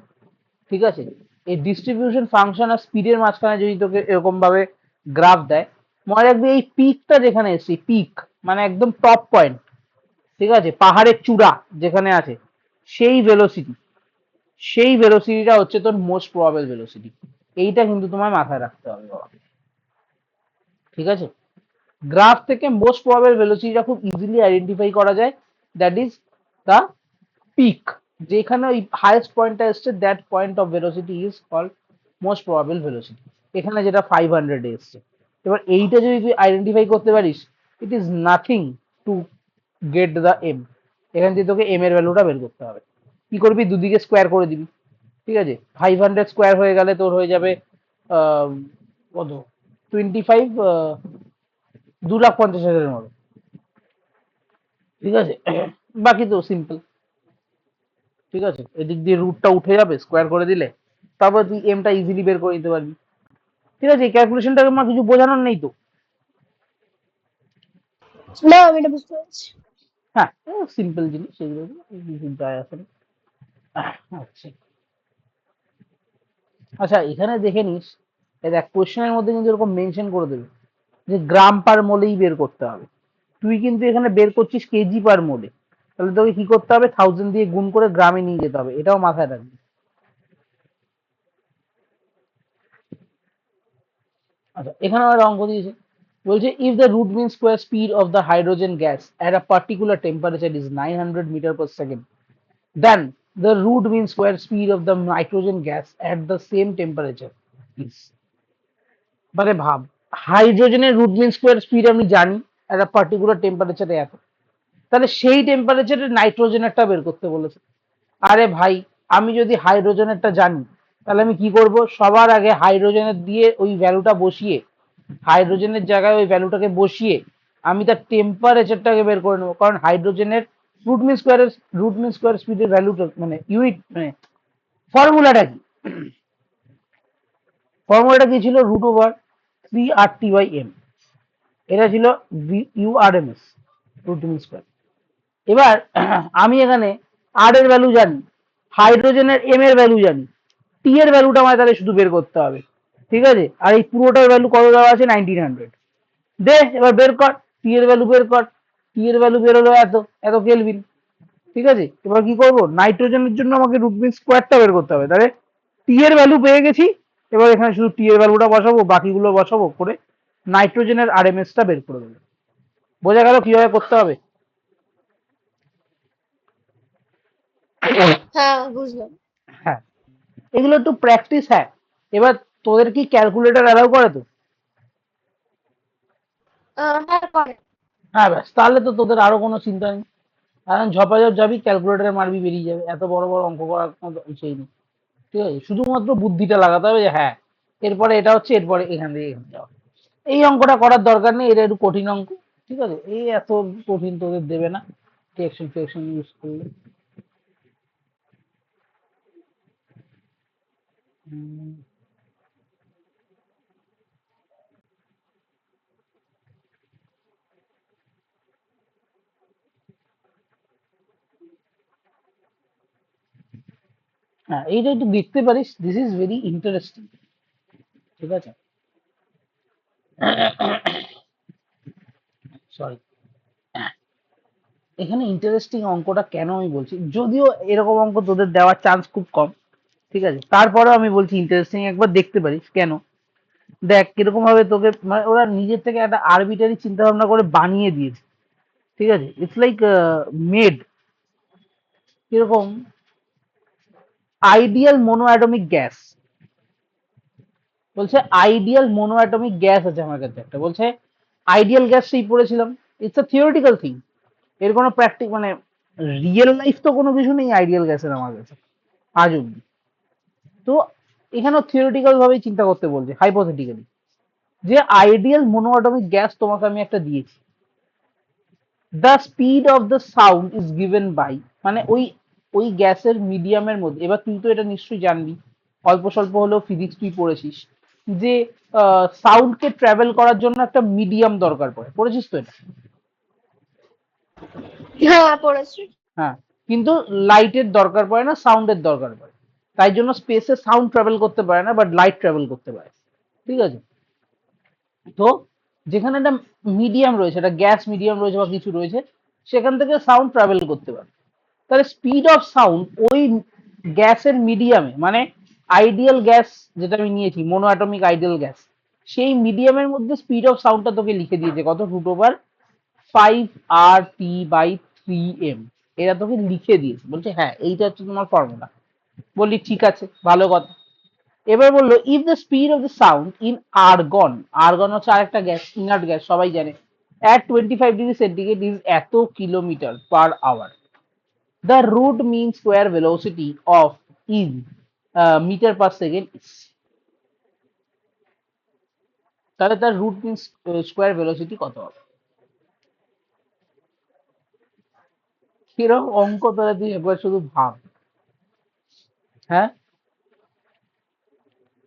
ঠিক আছে? এই ডিস্ট্রিবিউশন ফাংশন আর স্পিডের মাঝখানে যদি তোকে এরকম ভাবে গ্রাফ দেয়, মনে রাখবি এই পিকটা যেখানে এসছে, পিক মানে একদম টপ পয়েন্ট, ঠিক আছে, পাহাড়ের চূড়া যেখানে আছে, সেই ভেলোসিটি, সেই ভেলোসিটিটা হচ্ছে তোর মোস্ট প্রবাবল ভেলোসিটি। এইটা কিন্তু তোমায় মাথায় রাখতে হবে বাবা, ঠিক আছে? গ্রাফ থেকে মোস্ট প্রবাবল ভেলোসিটিটা খুব ইজিলি আইডেন্টিফাই করা যায়, দ্যাট ইজ দ্য পিক। যেখানে ওই হাইয়েস্ট পয়েন্টটা এসছে, that point of velocity is called most probable velocity. এখানে যেটা 500 এসছে, এবার এইটা যদি তুই আইডেন্টিফাই করতে পারিস, it is nothing to get the M. এখান থেকে তোকে এম এর ভ্যালুটা বের করতে হবে। কি করবি, দুদিকে স্কোয়ার করে দিবি, ঠিক আছে? 500 স্কোয়ার হয়ে গেলে তোর হয়ে যাবে আহ, কত, 25, 2,50,000-এর মতো, ঠিক আছে? বাকি তো সিম্পল, ঠিক আছে? এদিক দিয়ে রুটটা উঠে যাবে স্কোয়ার করে দিলে, তারপর তুই এমটা ইজিলি বের করে নিতে পারবি, ঠিক আছে? এই ক্যালকুলেশনটাকে আমার কিছু বোঝানোর নেই তো। না, আমি এটা বুঝতে পারছি। হ্যাঁ, সিম্পল জিনিস, সেগুলো কিছু যায় আসে না। আচ্ছা, আচ্ছা, এখানে দেখে নিস, এই দেখ কোশ্চেনের মধ্যে কিন্তু এরকম মেনশন করে দেবে যে গ্রাম পার মোলেই বের করতে হবে। তুই কিন্তু এখানে বের করছিস কেজি পার মোলে, তাহলে তোকে কি করতে হবে, 1000 দিয়ে গুণ করে গ্রামে নিয়ে যেতে হবে, এটাও মাথায় রাখবি। আচ্ছা, এখানে আমার অঙ্ক দিয়েছে, বলছে if the root mean square speed of the hydrogen gas at a particular temperature is 900 metre per second, then the root mean square speed of the nitrogen gas at the same temperature is. মানে ভাব, হাইড্রোজেনের root mean square speed আমি জানি একটা particular টেম্পারেচারে এত, তাহলে সেই টেম্পারেচারে নাইট্রোজেনেরটা বের করতে বলেছে। আরে ভাই, আমি যদি হাইড্রোজেনেরটা জানি, তাহলে আমি কি করব, সবার আগে হাইড্রোজেনের দিয়ে ওই ভ্যালুটা বসিয়ে, হাইড্রোজেনের জায়গায় ওই ভ্যালুটাকে বসিয়ে আমি তার টেম্পারেচারটাকে বের করে নেবো, কারণ হাইড্রোজেনের রুট মিন স্কোয়ার স্পিডের ভ্যালুটা মানে ইউনিট মানে ফর্মুলাটা কি, ফর্মুলাটা কি ছিল, √3 RT/m, এটা ছিল ইউআরএমএস, রুট মিন স্কোয়ার। এবার আমি এখানে আর এর ভ্যালু জানি, হাইড্রোজেনের এম এর ভ্যালু জানি, টি এর ভ্যালুটা আমায় তাহলে শুধু বের করতে হবে, ঠিক আছে? আর এই পুরোটার ভ্যালু কত দেওয়া আছে, 1900। দে এবার বের কর, টি এর ভ্যালু বের কর, টি এর ভ্যালু বের হলো এত, এত কেলভিন, ঠিক আছে? এবার কি করব, নাইট্রোজেনের জন্য আমাকে রুট মিন স্কোয়ারটা বের করতে হবে, তাহলে টি এর ভ্যালু পেয়ে গেছি, এবার এখানে শুধু টি এর ভ্যালুটা বসাবো, বাকিগুলো বসাবো, করে নাইট্রোজেনের আরএমএসটা বের করে দেবো। বোঝা গেল কিভাবে করতে হবে? হ্যাঁ, বুঝলাম। হ্যাঁ, এগুলো একটু প্র্যাকটিস। হ্যাঁ, এবার তোদের কি ক্যালকুলেটর অ্যালাউ করে তো? হ্যাঁ, করে। হ্যাঁ, ব্যাস, তাহলে তো তোদের আরো কোনো চিন্তা নেই, কারণ ঝপাঝপ যাবি, ক্যালকুলেটরে মারবি, বেরিয়ে যাবে, এত বড় বড় অঙ্ক করার কোনো সেই নেই, ঠিক আছে? শুধুমাত্র বুদ্ধিটা লাগাতে হবে যে হ্যাঁ, এরপরে এটা হচ্ছে, এরপরে এখান থেকে এখানে যাওয়া, এই অঙ্কটা করার দরকার নেই, এটা একটু কঠিন অঙ্ক, ঠিক আছে? এই এত কঠিন তোদের দেবে না, ফ্রিকশন ফ্রিকশন ইউজ করলে। উম, হ্যাঁ, এইটা একটু দেখতে পারিস, দিস ইজ ভেরি ইন্টারেস্টিং, ঠিক আছে? সরি, এখানে ইন্টারেস্টিং অঙ্কটা কেন আমি বলছি, যদিও এরকম অঙ্ক তোদের দেওয়ার চান্স খুব কম, ঠিক আছে, তারপরেও আমি বলছি ইন্টারেস্টিং, একবার দেখতে পারিস কেন। দেখ কিরকম ভাবে তোকে, মানে ওরা নিজের থেকে একটা আরবিটারি চিন্তা ভাবনা করে বানিয়ে দিয়েছে, ঠিক আছে? ইটস লাইক মেড, কিরকম, আইডিয়াল মোনো অ্যাটমিক গ্যাস, বলছে আইডিয়াল মোনো অ্যাটমিক গ্যাস আছে আমার কাছে একটা, বলছে আইডিয়াল গ্যাস সেই পড়েছিলাম, ইটস আ থিওরিটিক্যাল থিং, এর কোনো প্র্যাকটিক মানে রিয়েল লাইফ তো কোনো কিছু নেই আইডিয়াল গ্যাসের আমার কাছে আজ অব্দি। তো এখানেও থিওরিটিক্যাল ভাবেই চিন্তা করতে বলছে, হাইপোথেটিক্যালি, যে আইডিয়াল মোনোঅ্যাটমিক গ্যাস তোমাকে আমি একটা দিয়েছি, the speed of the sound is given by, মানে ওই ওই গ্যাসের মিডিয়ামের মধ্যে, এবার তুই তো এটা নিশ্চয়ই জানবি, অল্প স্বল্প হলেও ফিজিক্স তুই পড়েছিস, যে সাউন্ডকে ট্রাভেল করার জন্য একটা মিডিয়াম দরকার পড়ে, পড়েছিস তো এটা? হ্যাঁ, পড়েছি। হ্যাঁ, কিন্তু লাইটের দরকার পড়ে না, সাউন্ডের দরকার পড়ে। তাই জন্য স্পেসে সাউন্ড ট্রাভেল করতে পারে না, বাট লাইট ট্রাভেল করতে পারে। ঠিক আছে? তো যেখানে একটা মিডিয়াম রয়েছে, একটা গ্যাস মিডিয়াম রয়েছে বা কিছু রয়েছে, সেখান থেকে সাউন্ড ট্রাভেল করতে পারে। তাহলে স্পিড অফ সাউন্ড ওই গ্যাসের মিডিয়ামে, মানে আইডিয়াল গ্যাস যেটা আমি নিয়েছি, মোনো অ্যাটমিক আইডিয়াল গ্যাস, সেই মিডিয়ামের মধ্যে স্পিড অফ সাউন্ডটা তোকে লিখে দিয়েছে কত, √5 RT/3M। এরা তোকে লিখে দিয়েছে, বলছে হ্যাঁ এইটা হচ্ছে তোমার ফর্মুলা। বললি ঠিক আছে, ভালো কথা। এবার বললো if the speed of the sound in argon, argon হচ্ছে আরেকটা গ্যাস, ইনার্ট গ্যাস, সবাই জানে, at 25°C is এত কিলোমিটার/আওয়ার, the root mean square velocity of is meter/second is, তাহলে তার রুট মিন স্কোয়ার ভেলোসিটি কত হবে? কিরকম অঙ্ক, তাহলে তুই একবার শুধু ভাব। হ্যাঁ,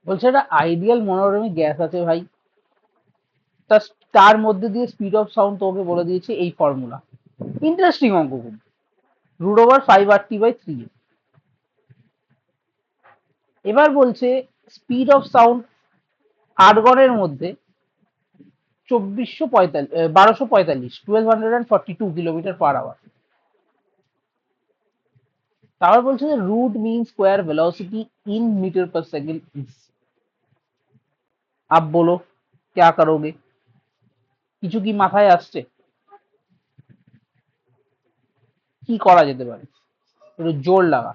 বলছে একটা আইডিয়াল মনোরমিক গ্যাস আছে ভাই, তার মধ্যে দিয়ে স্পিড অফ সাউন্ড তোকে বলে দিয়েছে এই ফর্মুলা। ইন্টারেস্টিং অঙ্ক খুব। √5 RT/3। এবার বলছে স্পিড অফ সাউন্ড আর্গনের মধ্যে 1242 কিলোমিটার/আওয়ার। তারপর বলছে যে root mean square velocity in metre per second is. अब बोलो क्या करोगे? কিছু কি মাথায় আসছে? কি করা যেতে পারে? একটু জোর লাগা।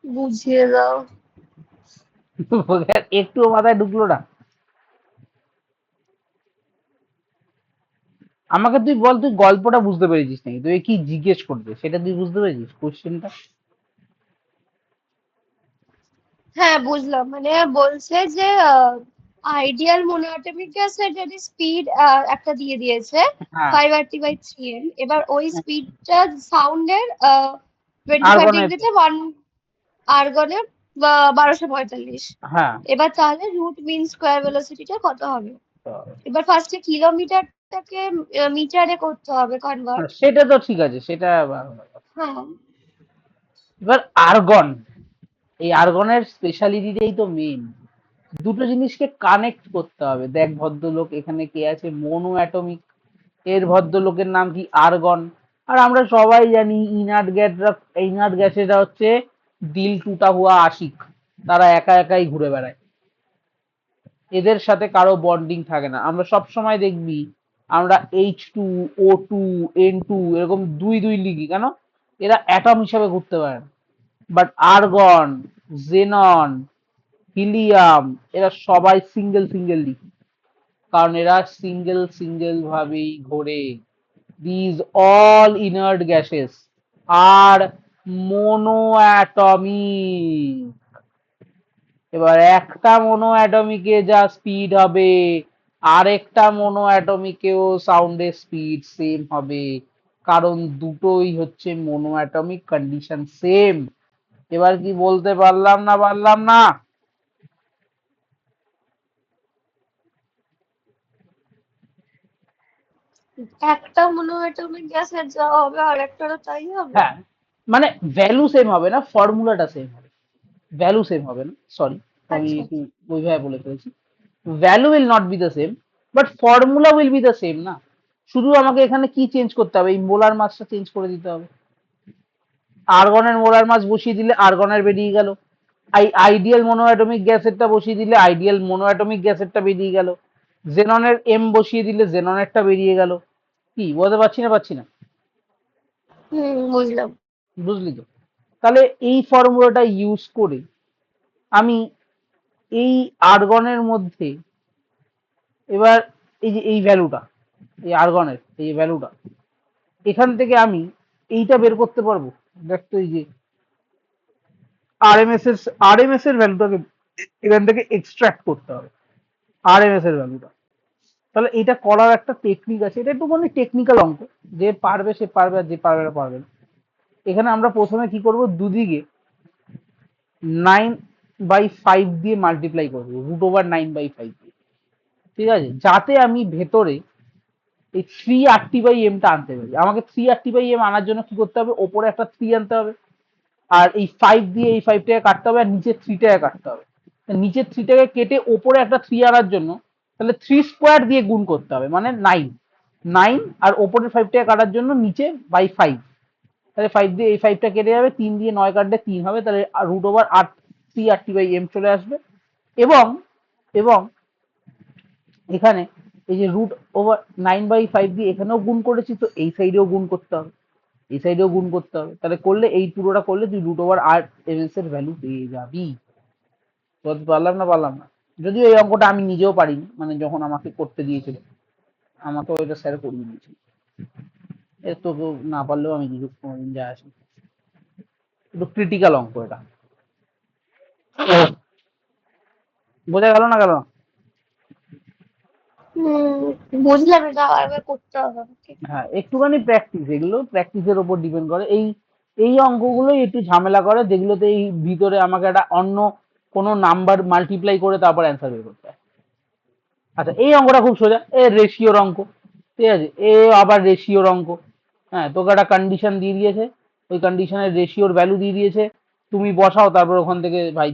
বুঝিয়ে দাও। একটুও মাথায় ঢুকলো না? আমাকে তুই বল, তুই গল্পটা বুঝতে পেরেছিস নাকি? তুই কি জিজ্ঞেস করবে সেটা তুই বুঝতে পেরেছিস কোশ্চেনটা? হ্যাঁ, বুঝলাম। মানে বলছে যে আইডিয়াল মোনোঅ্যাটমিক গ্যাসের যদি স্পিড একটা দিয়ে দিয়েছে হ্যাঁ, 5 RT/3M, এবার ওই স্পিডটা সাউন্ডের 25 আর্গনের। ডিগ্রিতে 1 আর্গনে 1245। হ্যাঁ, এবার তাহলে রুট মিন স্কোয়ার ভেলোসিটিটা কত হবে? এবার ফার্স্টে কিলোমিটারটাকে মিটারে করতে হবে কনভার্ট। সেটা তো ঠিক আছে, সেটা হ্যাঁ। এবার আর্গন, এই আর্গনের স্পেশালিটিটাই তো মেন। দুটো জিনিসকে কানেক্ট করতে হবে। দেখ ভদ্রলোক, এখানে কে আছে, মনো অ্যাটমিক, এর ভদ্রলোকের নাম কি, আর্গন। আর আমরা সবাই জানি ইনার্ট গ্যাসেরা হচ্ছে দিল টুটা হুয়া আশিক, তারা একা একাই ঘুরে বেড়ায়, এদের সাথে কারো বন্ডিং থাকে না। আমরা সব সময় দেখবি আমরা H2O2 N2 এরকম দুই দুই লিখি কেন? এরা অ্যাটম হিসাবে ঘুরতে পারে না। বাট আর্গন, জেনন, হিলিয়াম, এরা সবাই সিঙ্গেল সিঙ্গেল লিখি, কারণ এরা সিঙ্গেল সিঙ্গেল ভাবেই ঘোরে। These all inert gases are mono atomic. এবার একটা মোনো অ্যাটমিকে যা স্পিড হবে, আরেকটা মোনো অ্যাটমিকেও সাউন্ডের স্পিড সেম হবে, কারণ দুটোই হচ্ছে মোনো অ্যাটমিক, কন্ডিশন সেম। এবার কি বলতে পারলাম না পারলাম না? একটা মোনোঅ্যাটমিক গ্যাসের যা হবে আর একটারও তাই হবে। হ্যাঁ, মানে ভ্যালু সেম হবে না, ফর্মুলাটা সেম হবে। ভ্যালু সেম হবে না, সরি, আমি আচ্ছা, একটু ওইভাবে বলে ফেলেছি। Value will not be the same, but formula will be the same না। শুধু আমাকে এখানে কি চেঞ্জ করতে হবে, এই মোলার মাসটা চেঞ্জ করে দিতে হবে। আর্গনের মোলার মাস বসিয়ে দিলে আর্গনের বেরিয়ে গেল, আইডিয়াল মোনোঅ্যাটমিক গ্যাসেরটা বসিয়ে দিলে আইডিয়াল মোনোঅ্যাটমিক গ্যাসেরটা বেরিয়ে গেল, জেননের এম বসিয়ে দিলে জেননেরটা বেরিয়ে গেল। কি বলতে পারছি না? বুঝলাম। বুঝলি তো? তাহলে এই ফর্মুলাটা ইউজ করে আমি এই আর্গনের মধ্যে এবার এই যে এই ভ্যালুটা, এই আর্গনের এই ভ্যালুটা, এখান থেকে আমি এইটা বের করতে পারবো। দেখতো এই যে আরএমএস এর ভ্যালুটাকে এখান থেকে এক্সট্রাক্ট করতে হবে, আরএমএস এর ভ্যালুটা। তাহলে এটা করার একটা টেকনিক আছে, এটা একটু মানে টেকনিক্যাল অঙ্ক, যে পারবে সে পারবে আর যে পারবে না পারবে না। এখানে আমরা প্রথমে কি করব, দুদিকে 9/5 দিয়ে মাল্টিপ্লাই করবো, √9/5 দিয়ে। ঠিক আছে, যাতে আমি ভেতরে এই 3RT/m আনতে পারি। আমাকে 3RT/m আনার জন্য কি করতে হবে, ওপরে একটা 3 আনতে হবে, আর এই 5 দিয়ে এই 5টাকে কাটতে হবে, আর নিচের 3টাকে কাটতে হবে। নিচের 3টাকে কেটে ওপরে একটা 3 আনার জন্য তাহলে 3² দিয়ে গুণ করতে হবে, মানে 9, আর ওপরের 5টাকে কাটার জন্য নিচে বাই 5। তাহলে 5 দিয়ে এই 5টা কেটে যাবে, 3 দিয়ে 9 কাটলে 3 হবে, তাহলে √8 3RT/m চলে আসবে। এবং এবং এখানে এই যে √9/5 দিয়ে এখানেও গুণ করেছি, তো এই সাইডেও গুণ করতে হবে, এই সাইডেও গুণ করতে হবে। তাহলে করলে এই পুরোটা করলে তুই √8 এর ভ্যালু পেয়ে যাবি। বলতে পারলাম না? যদিও এই অঙ্কটা আমি নিজেও পারিনি, মানে যখন আমাকে করতে দিয়েছিল, আমাকেও এটা স্যার করিয়ে দিয়েছিল। এর তো কেউ না পারলেও আমি কিছু কোনোদিন যায় আসি, একটু ক্রিটিক্যাল অঙ্ক এটা। বোঝা গেল না? বুঝলাম, এটা আবার করতে হবে আমাকে। হ্যাঁ, একটুখানি প্র্যাকটিস, এগুলো প্র্যাকটিসের উপর ডিপেন্ড করে। এই এই অঙ্কগুলোই একটু ঝামেলা করে, যেগুলোতে এই ভিতরে আমাকে একটা অন্য কোনো নাম্বার মাল্টিপ্লাই করে তারপর অ্যান্সার বের করতে হয়। আচ্ছা, এই অঙ্কটা খুব সোজা, এ রেশিওর অঙ্ক। ঠিক আছে, এ আবার রেশিওর অঙ্ক। হ্যাঁ, তোকে একটা কন্ডিশন দিয়ে দিয়েছে, ওই কন্ডিশনের রেশিওর ভ্যালু দিয়ে দিয়েছে, তুমি বসাও, তারপর ওখান থেকে ভাই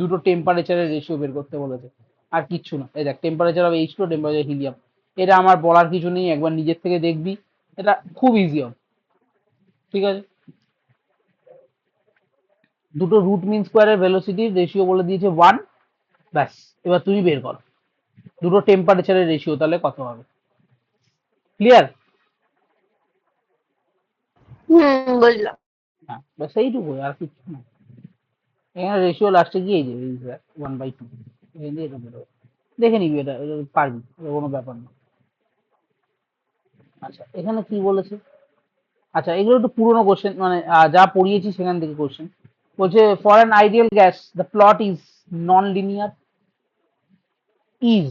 দুটো টেম্পারেচারের রেশিও বের করতে বলেছে। আর কিচ্ছু না, এই দেখ temperature of H2, temperature helium. এটা আমার বলার কিছু নেই, একবার নিজের থেকে দেখবি, এটা খুব ইজি হবে। ঠিক আছে, দুটো রুট মিন স্কোয়ারের ভেলোসিটির রেশিও বলে দিয়েছে 1, ব্যাস। এবার তুমি বের করো দুটো টেম্পারেচারের রেশিও তাহলে কত হবে। ক্লিয়ার? বুঝলাম। হ্যাঁ, ব্যাস এইটুকু, আর কিছু না। এখানে রেশিও লাস্টে গিয়ে এই যে 1/2, এটা বেরোবে। দেখে নিবি, এটা পারবি, এটা কোনো ব্যাপার না। আচ্ছা, এখানে কি বলেছে? আচ্ছা, এগুলো একটু পুরোনো কোশ্চেন, মানে যা পড়িয়েছি সেখান থেকে কোশ্চেন বলছে, for an ideal gas the plot is non linear is.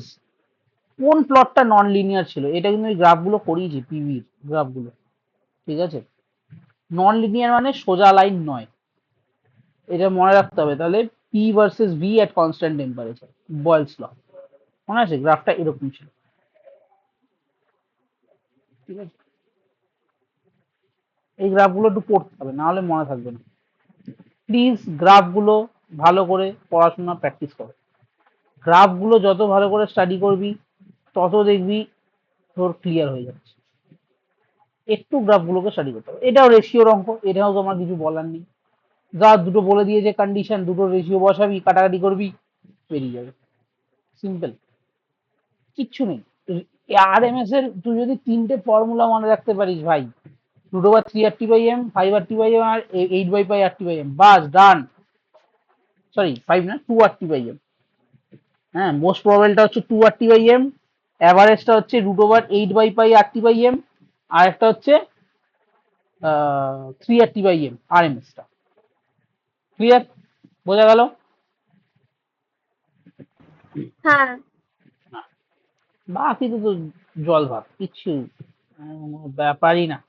কোন প্লটটা নন লিনিয়ার ছিল? এটা কিন্তু ওই গ্রাফগুলো করিয়েছি, পিভির গ্রাফগুলো। ঠিক আছে, নন লিনিয়ার মানে সোজা লাইন নয়, এটা মনে রাখতে হবে। তাহলে পি ভার্সেস ভি এট কনস্ট্যান্ট টেম্পারেচার, বয়েলস ল, মনে আছে? গ্রাফটা এরকম ছিল। ঠিক আছে, এই গ্রাফগুলো একটু পড়তে হবে, না হলে মনে থাকবে না। প্লিজ গ্রাফগুলো ভালো করে পড়াশোনা প্র্যাকটিস করো। গ্রাফগুলো যত ভালো করে স্টাডি করবি, তত দেখবি তোর ক্লিয়ার হয়ে যাচ্ছে। একটু গ্রাফগুলোকে স্টাডি করতে হবে। এটাও রেশিওর অঙ্ক, এটাও তোমার কিছু বলার নেই। যা দুটো বলে দিয়েছে কন্ডিশন, দুটো রেশিও বসাবি, কাটাকাটি করবি, বেরিয়ে যাবে। সিম্পল, কিচ্ছু নেই। আরএমএস এর তুই যদি 3টে ফর্মুলা মনে রাখতে পারিস ভাই, √3RT/m, 5RT/m, আর 8/5RT/m, বাস ডান। সরি, 5 না, 2RT/m। হ্যাঁ, মোস্ট প্রবাবলটা হচ্ছে 2RT/m, অ্যাভারেজটা হচ্ছে √8/5RT/m, আর একটা হচ্ছে 3RT/m আরএমএসটা। ক্লিয়ার? বোঝা গেল? হ্যাঁ। বাকি তো জল ভাত, কিচ্ছু ব্যাপারই না।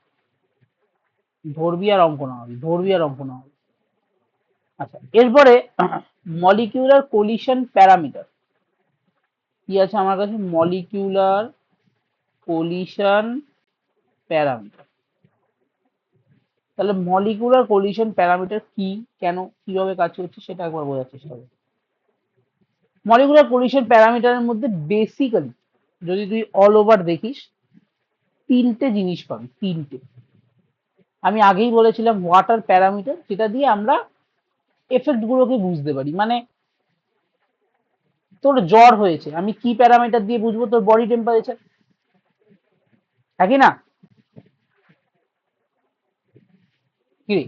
ধরবি আর অঙ্ক না হবে, ধরবি আর অঙ্ক না হবে। আচ্ছা, এরপরে মলিকিউলার কোলিশন প্যারামিটার কি আছে আমার কাছে? Molecular collision parameter. তাহলে মলিকিউলার কোলিশন প্যারামিটার কি, কেন, কিভাবে কাজ করছে, সেটা একবার বোঝার চেষ্টা করব। মলিকুলার কোলিশন প্যারামিটারের মধ্যে বেসিক্যালি যদি তুই অল ওভার দেখিস, 3টে জিনিস পাবি, 3টে। আমি আগেই বলেছিলাম ওয়াটার প্যারামিটার, যেটা দিয়ে আমরা এফেক্ট গুলোকে বুঝতে পারি। মানে তোর জ্বর হয়েছে, আমি কি প্যারামিটার দিয়ে বুঝবো তোর বডি টেম্পারেচার, একই না? কি রে?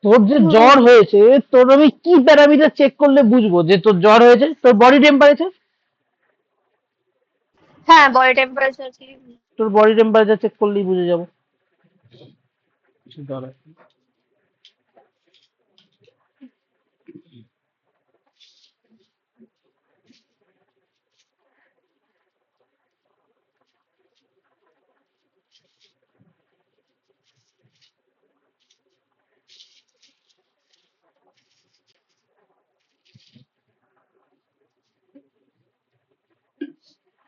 তোর যে জ্বর হুম। হয়েছে, তোর আমি কি প্যারামিটার চেক করলে বুঝবো যে তোর জ্বর হয়েছে? তোর বডি টেম্পারেচার। হ্যাঁ, বডি টেম্পারেচার কি? তোর বডি টেম্পারেচার চেক করলেই বুঝে যাবো জ্বর আছে।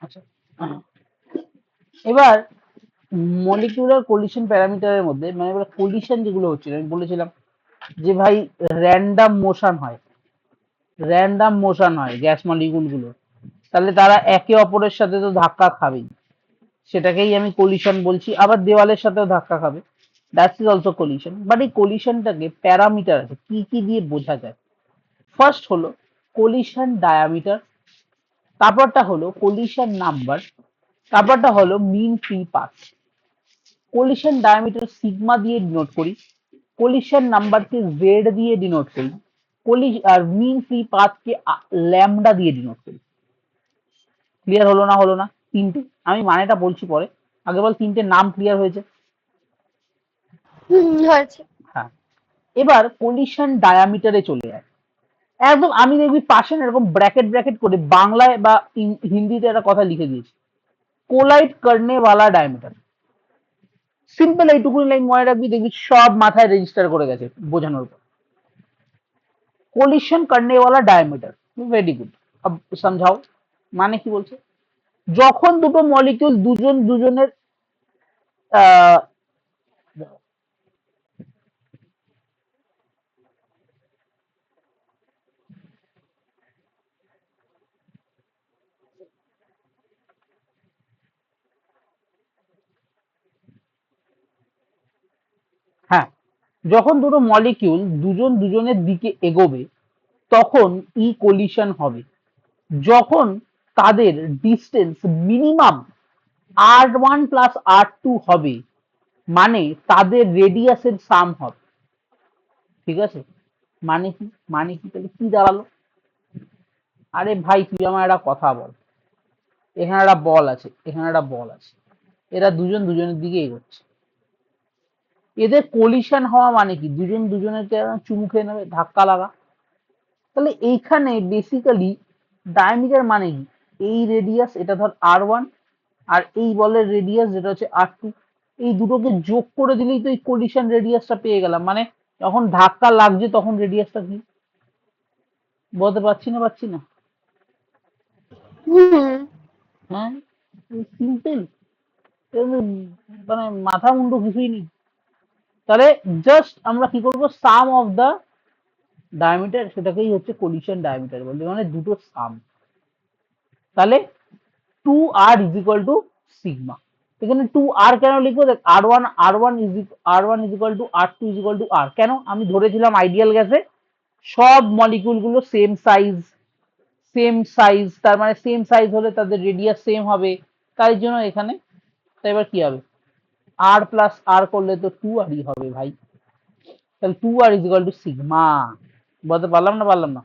আচ্ছা, এবার মলিকিউলার কোলিশন প্যারামিটারের মধ্যে মানে এবার কোলিশন যেগুলো হচ্ছিল আমি বলেছিলাম যে ভাই র্যান্ডাম মোশন হয়, র্যান্ডাম মোশন হয় গ্যাস মলিকিউল গুলো, তাহলে তারা একে অপরের সাথে তো ধাক্কা খাবেই, সেটাকেই আমি কোলিশন বলছি। আবার দেওয়ালের সাথেও ধাক্কা খাবে, that's is also collision. But এই কোলিশনটাকে প্যারামিটার আছে, কি কি দিয়ে বোঝা যায়? ফার্স্ট হলো কোলিশন ডায়ামিটার, তারপরটা হলো কোলিশন নাম্বার, তারপরটা হলো mean free path. Collision diameter sigma দিয়ে ডিনোট করি, কোলিশন নাম্বারকে জেড দিয়ে ডিনোট করি, আর মিন ফ্রি পাথকে ল্যামডা দিয়ে ডিনোট করি। ক্লিয়ার হলো না হলো না? তিনটে আমি মানেটা বলছি পরে, আগে বল তিনটে নাম ক্লিয়ার হয়েছে? হুম, হয়েছে। হ্যাঁ, এবার কোলিশন ডায়ামিটারে চলে যায়। একদম আমি দেখবি পাশে না এরকম ব্র্যাকেট ব্র্যাকেট করে বাংলায় বা হিন্দিতে একটা কথা লিখে দিয়েছি, কোলাইড করনে ওয়ালা ডায়ামিটার। সিম্পল এইটুকুনি লাইন মনে রাখবি, দেখবি সব মাথায় রেজিস্টার করে গেছে বোঝানোর পর। कोलिशन करने वाला डायमीटर, वेरी गुड। अब समझाओ মানে কি বলছে? যখন দুটো মলিকিউল দুজন দুজনের আহ, হ্যাঁ, যখন দুটো মলিকিউল দুজন দুজনের দিকে এগোবে তখন ই কোলিশন হবে। যখন তাদের distance minimum R1 plus R2 হবে, মানে তাদের রেডিয়াসের সাম হবে। ঠিক আছে? মানে কি? মানে কি তাহলে কি দাঁড়ালো? আরে ভাই তুই আমার একটা কথা বল, এখানে একটা বল আছে, এখানে একটা বল আছে, এরা দুজন দুজনের দিকে এগোচ্ছে, এদের কোলিশন হওয়া মানে কি? দুজন দুজনের চুমু খেয়ে নেবে, ধাক্কা লাগা। তাহলে এইখানে বেসিক্যালি ডায়ামিটার মানে কি? এই রেডিয়াস, এটা ধর R1, আর এই বলের রেডিয়াস যেটা হচ্ছে R2, এই দুটোকে যোগ করে দিলেই তো এই কোলিশন রেডিয়াসটা পেয়ে গেলাম। মানে যখন ধাক্কা লাগছে তখন রেডিয়াসটা কি? বলতে পারছি না, পারছি না? হুম। হ্যাঁ, সিম্পল, মানে মাথা মুন্ডু কিছুই নেই। তাহলে জাস্ট আমরা কি করব, সাম অফ দা ডায়ামিটার, সেটাকেই হচ্ছে কোলিশন ডায়ামিটার বলতে, মানে দুটো সাম। তাহলে 2R = এখানে 2R কেন লিখবো? দেখ R1 কেন? আমি ধরেছিলাম আইডিয়াল গ্যাসে সব মলিকিউল গুলো সেম সাইজ, সেম সাইজ, তার মানে সেম সাইজ হলে তাদের রেডিয়াস সেম হবে, তাই জন্য এখানে। তাই এবার কি হবে? R প্লাস R করলে তো 2R হবে ভাই। তাহলে 2R = বলতে পারলাম না পারলাম না?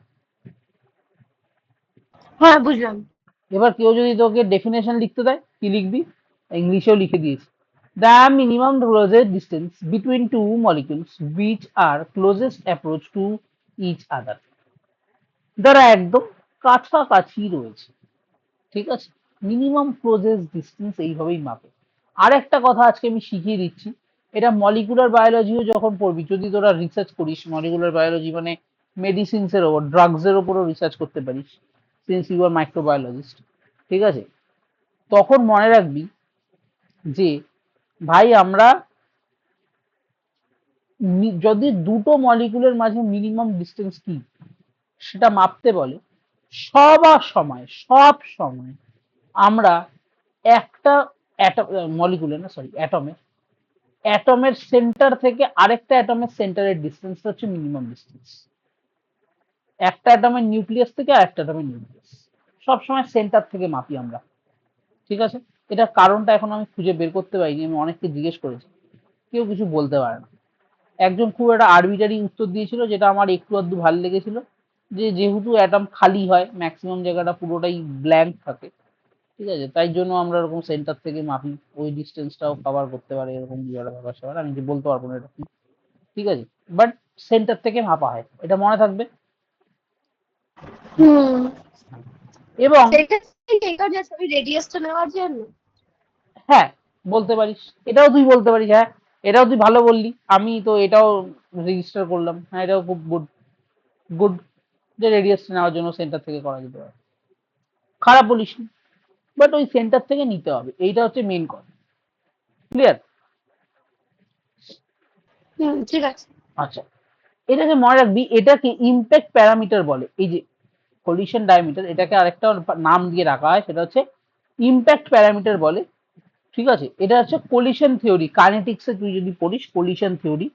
হ্যাঁ, বুঝলাম। এবার কেউ যদি তোকে ডেফিনেশন লিখতে দেয়, কি লিখবি? ইংলিশেও লিখে দিয়েছি, the minimum closest distance between two molecules which are closest approach to each other, যারা একদম কাছাকাছি রয়েছে। ঠিক আছে? মিনিমাম ক্লোজেস্ট ডিস্টেন্স এইভাবেই মাপে। আর একটা কথা আজকে আমি শিখিয়ে দিচ্ছি, এটা মলিকুলার বায়োলজিও যখন পড়বি, যদি তোরা রিসার্চ করিস মলিকুলার বায়োলজি মানে মেডিসিনস এর ওপর, ড্রাগস এর ওপরও রিসার্চ করতে পারিস, সিন্স ইউ আর মাইক্রোবায়োলজিস্ট। ঠিক আছে? তখন মনে রাখবি যে ভাই আমরা যদি দুটো মলিকুলের মাঝে মিনিমাম ডিস্টেন্স কি সেটা মাপতে বলে, সবার সময় সব সময় আমরা একটা মলিকুলে না, সরি অ্যাটমে অ্যাটমের সেন্টার থেকে আরেকটা অ্যাটমের সেন্টারের ডিস্টেন্স হচ্ছে মিনিমাম ডিস্টেন্স। একটা অ্যাটমের নিউক্লিয়াস থেকে আরেকটা অ্যাটমের নিউক্লিয়াস সবসময় সেন্টার থেকে মাপি আমরা, ঠিক আছে? এটার কারণটা এখন আমি খুঁজে বের করতে পারিনি, আমি অনেককে জিজ্ঞেস করেছি, কেউ কিছু বলতে পারে না। একজন খুব একটা আরবিটারি উত্তর দিয়েছিল, যেটা আমার একটু আধটু ভালো লেগেছিল, যে যেহেতু অ্যাটম খালি হয়, ম্যাক্সিমাম জায়গাটা পুরোটাই ব্ল্যাঙ্ক থাকে, ঠিক আছে, তাই জন্য আমরা এরকম সেন্টার থেকে মাপি, ওই ডিস্টেন্সটাও কভার করতে পারে, এরকম কিছু একটা ব্যাপার স্যাপার, আমি কি বলতে পারবো না এটা কি, ঠিক আছে, বাট সেন্টার থেকে মাপা হয়, এটা মনে থাকবে। হুম, এবং সেটা এই কারণে ওই রেডিয়াসটা নেওয়ার জন্য। হ্যাঁ, বলতে পারিস, এটাও তুই বলতে পারিস, হ্যাঁ এটাও তুই ভালো বললি, আমি তো এটাও রেজিস্টার করলাম, হ্যাঁ এটাও খুব গুড, গুড, যে রেডিয়াস নেওয়ার জন্য সেন্টার থেকে করা যেতে পারে, খারাপ বলিস, বাট ওই সেন্টার থেকে নিতে হবে, এইটা হচ্ছে মেন কথা, ক্লিয়ার? হুম, ঠিক আছে। আচ্ছা, এটাকে মনে রাখবি, এটাকে ইম্প্যাক্ট প্যারামিটার বলে, এই যে কলিশন ডায়ামিটার, এটাকে আরেকটা নাম দিয়ে রাখা হয়, সেটা হচ্ছে ইম্প্যাক্ট প্যারামিটার বলে, ঠিক আছে? এটা হচ্ছে কলিশন থিওরি, কাইনেটিক্সে তুই যদি পড়িস কলিশন থিওরি,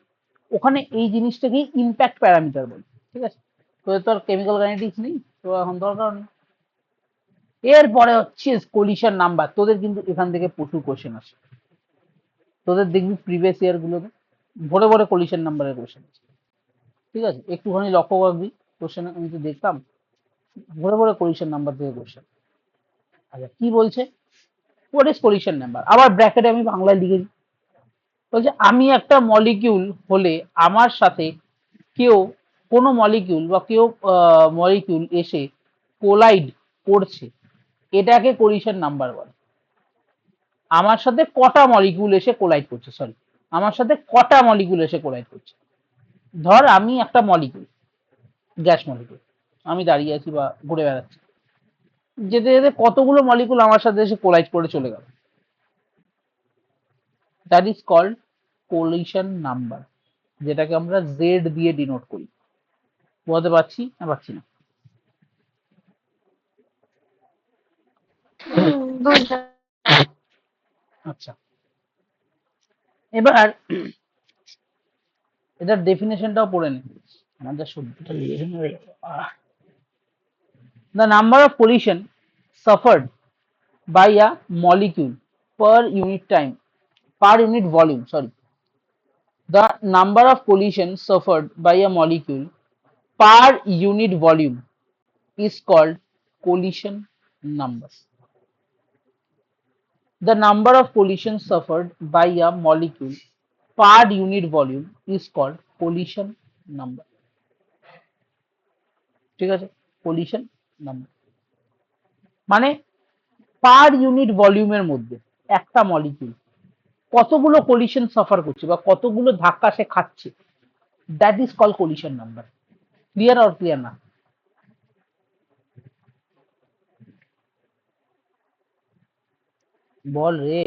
ওখানে এই জিনিসটাকেই ইম্প্যাক্ট প্যারামিটার বলে, ঠিক আছে? তোদের তো আর কেমিক্যাল কাইনেটিক্স নেই, তো এখন দরকার নেই। এরপরে হচ্ছে কলিশন নাম্বার, তোদের কিন্তু এখান থেকে প্রচুর কোশ্চেন আসে, তোদের দেখবি প্রিভিয়াস ইয়ার গুলোতে ভরে ভরে কলিশন নাম্বারের কোশ্চেন আছে, ঠিক আছে? একটুখানি লক্ষ্য করবি কোশ্চেন, আমি তো দেখতাম ভরে ভরে কলিশন নাম্বার থেকে কোশ্চেন। আচ্ছা, কি বলছে, হোয়াট ইজ কলিশন নাম্বার, আবার ব্র্যাকেটে আমি বাংলায় লিখে দিই, বলছে আমি একটা মলিকিউল হলে আমার সাথে কেউ, কোনো মলিকিউল বা কেউ মলিকিউল এসে কোলাইড করছে, এটাকে কলিশন নাম্বার বলে। আমার সাথে কটা মলিকিউল এসে কোলাইড করছে, সরি, আমার সাথে কটা মলিকিউল এসে কোলাইড করছে, ধর আমি একটা মলিকিউল, গ্যাস মলিকিউল, আমি দাঁড়িয়ে আছি বা ঘুরে বেড়াচ্ছি, যেতে যেতে কতগুলো মলিকিউল আমার সাথে এসে কোলাইড করে চলে গেল, that is called collision number, যেটাকে আমরা জেড দিয়ে ডিনোট করি। বুঝতে পারছি না, পারছি না? বুঝলাম। আচ্ছা, এবার এটার ডেফিনেশনটাও পড়ে নে, আমার যা সবজিটা লিখে নেবে। The number of collision suffered by a molecule per unit time, per unit volume, sorry, the number of collisions suffered by a molecule per unit volume is called collision numbers. The number of collisions suffered by a molecule per unit volume is called collision number, ঠিক আছে? collision number মানে per unit ভলিউমের মধ্যে একটা molecule কতগুলো collision suffer করছে বা কতগুলো ধাক্কা সে খাচ্ছে, that is call collision number. Clear আর ক্লিয়ার না? বল রে।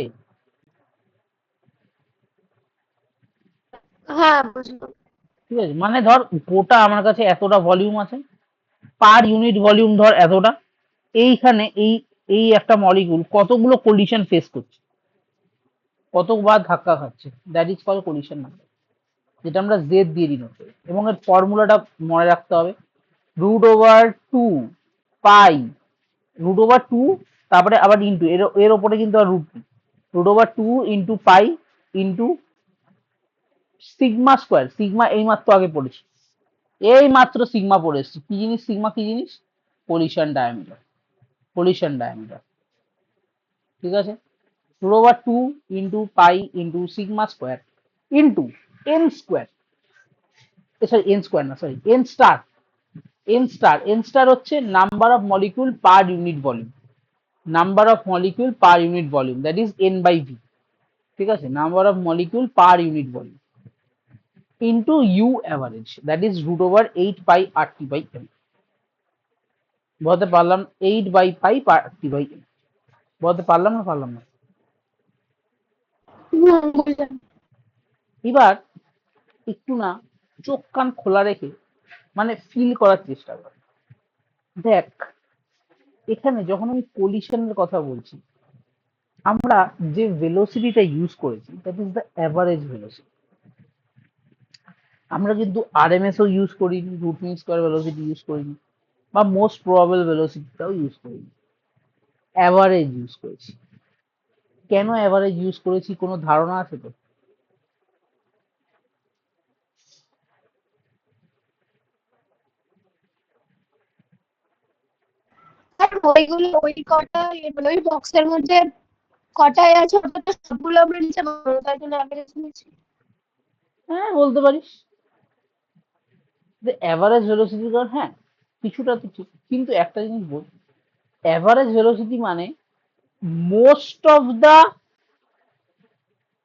হ্যাঁ, বুঝলাম। ঠিক আছে, মানে ধর গোটা আমার কাছে এতটা ভলিউম আছে, পার ইউনিট ভলিউম ধর এতটা, এইখানে এই এই একটা মলিকিউল কতগুলো কলিশন ফেস করছে, কতবার ধাক্কা খাচ্ছে, that is call collision number, যেটা আমরা জেড দিয়ে ডিনোট করি, এবং এর ফর্মুলাটা মনে রাখতে হবে, √2 পাই, √2, তারপরে আবার ইন্টু এর এর ওপরে কিন্তু আর √2 into pi into sigma square, sigma এই মাত্র আগে পড়েছি, এই মাত্র সিগমা পড়ে এসেছি, কি জিনিস সিগমা, কি জিনিস, কলিশন ডায়ামিটার, কলিশন ডায়ামিটার, ঠিক আছে? √2 into pi into sigma square into N square, sorry N square না, sorry N star, N star, N star হচ্ছে number of molecule per unit volume, number of molecule per unit volume, that is N by V, ঠিক আছে? Number of molecule per unit volume into U average, that is √8 pi R T by M. বলতে পারলাম 8 by pi R T by M, বলতে পারলাম না, পারলাম না? বুঝলাম। এবার একটু না চোখ কান খোলা রেখে মানে ফিল করার চেষ্টা কর, দেখ এখানে যখন আমি কলিশনের কথা বলছি, আমরা যে ভেলোসিটিটা ইউজ করেছি that is the average velocity. আমরা কিন্তু আরএমএস ও ইউজ করিনি, root mean square velocity use করিনি, বা মোস্ট প্রবাবল ভেলোসিটিটাও ইউজ করিনি, অ্যাভারেজ ইউজ করেছি। কেন অ্যাভারেজ ইউজ করেছি কোনো ধারণা আছে তো? আর ওইগুলো ওই কটা মানে ওই বক্সের মধ্যে কটায় আছে ওটা তো সবগুলো আমরা নিচে পাবো, তাই জন্য অ্যাভারেজ নিয়েছি। হ্যাঁ বলতে পারিস যে অ্যাভারেজ ভেলোসিটি, কারণ হ্যাঁ কিছুটা তো ঠিক, কিন্তু একটা জিনিস বল, অ্যাভারেজ ভেলোসিটি মানে মোস্ট অফ দা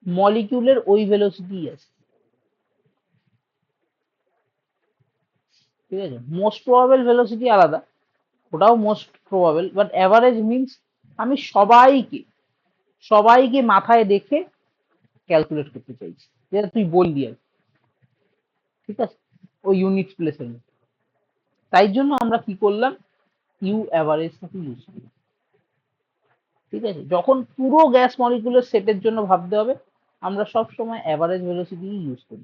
মলিকিউলের ওই ভেলোসিটি আছে, ঠিক আছে? মোস্ট প্রবাবল ভেলোসিটি আলাদা, ওটাও most probable, but average means আমি সবাইকে সবাইকে মাথায় দেখে ক্যালকুলেট করতে চাইছি, যেটা তুই বললি আর কি, ঠিক আছে, ওই ইউনিট প্লেসের মধ্যে। তাই জন্য আমরা কি করলাম, ইউ অ্যাভারেজটাকে ইউজ করি, ঠিক আছে? যখন পুরো গ্যাস মলিকুলের সেটের জন্য ভাবতে হবে, আমরা সব সময় অ্যাভারেজ ভেলোসিটি ইউজ করি,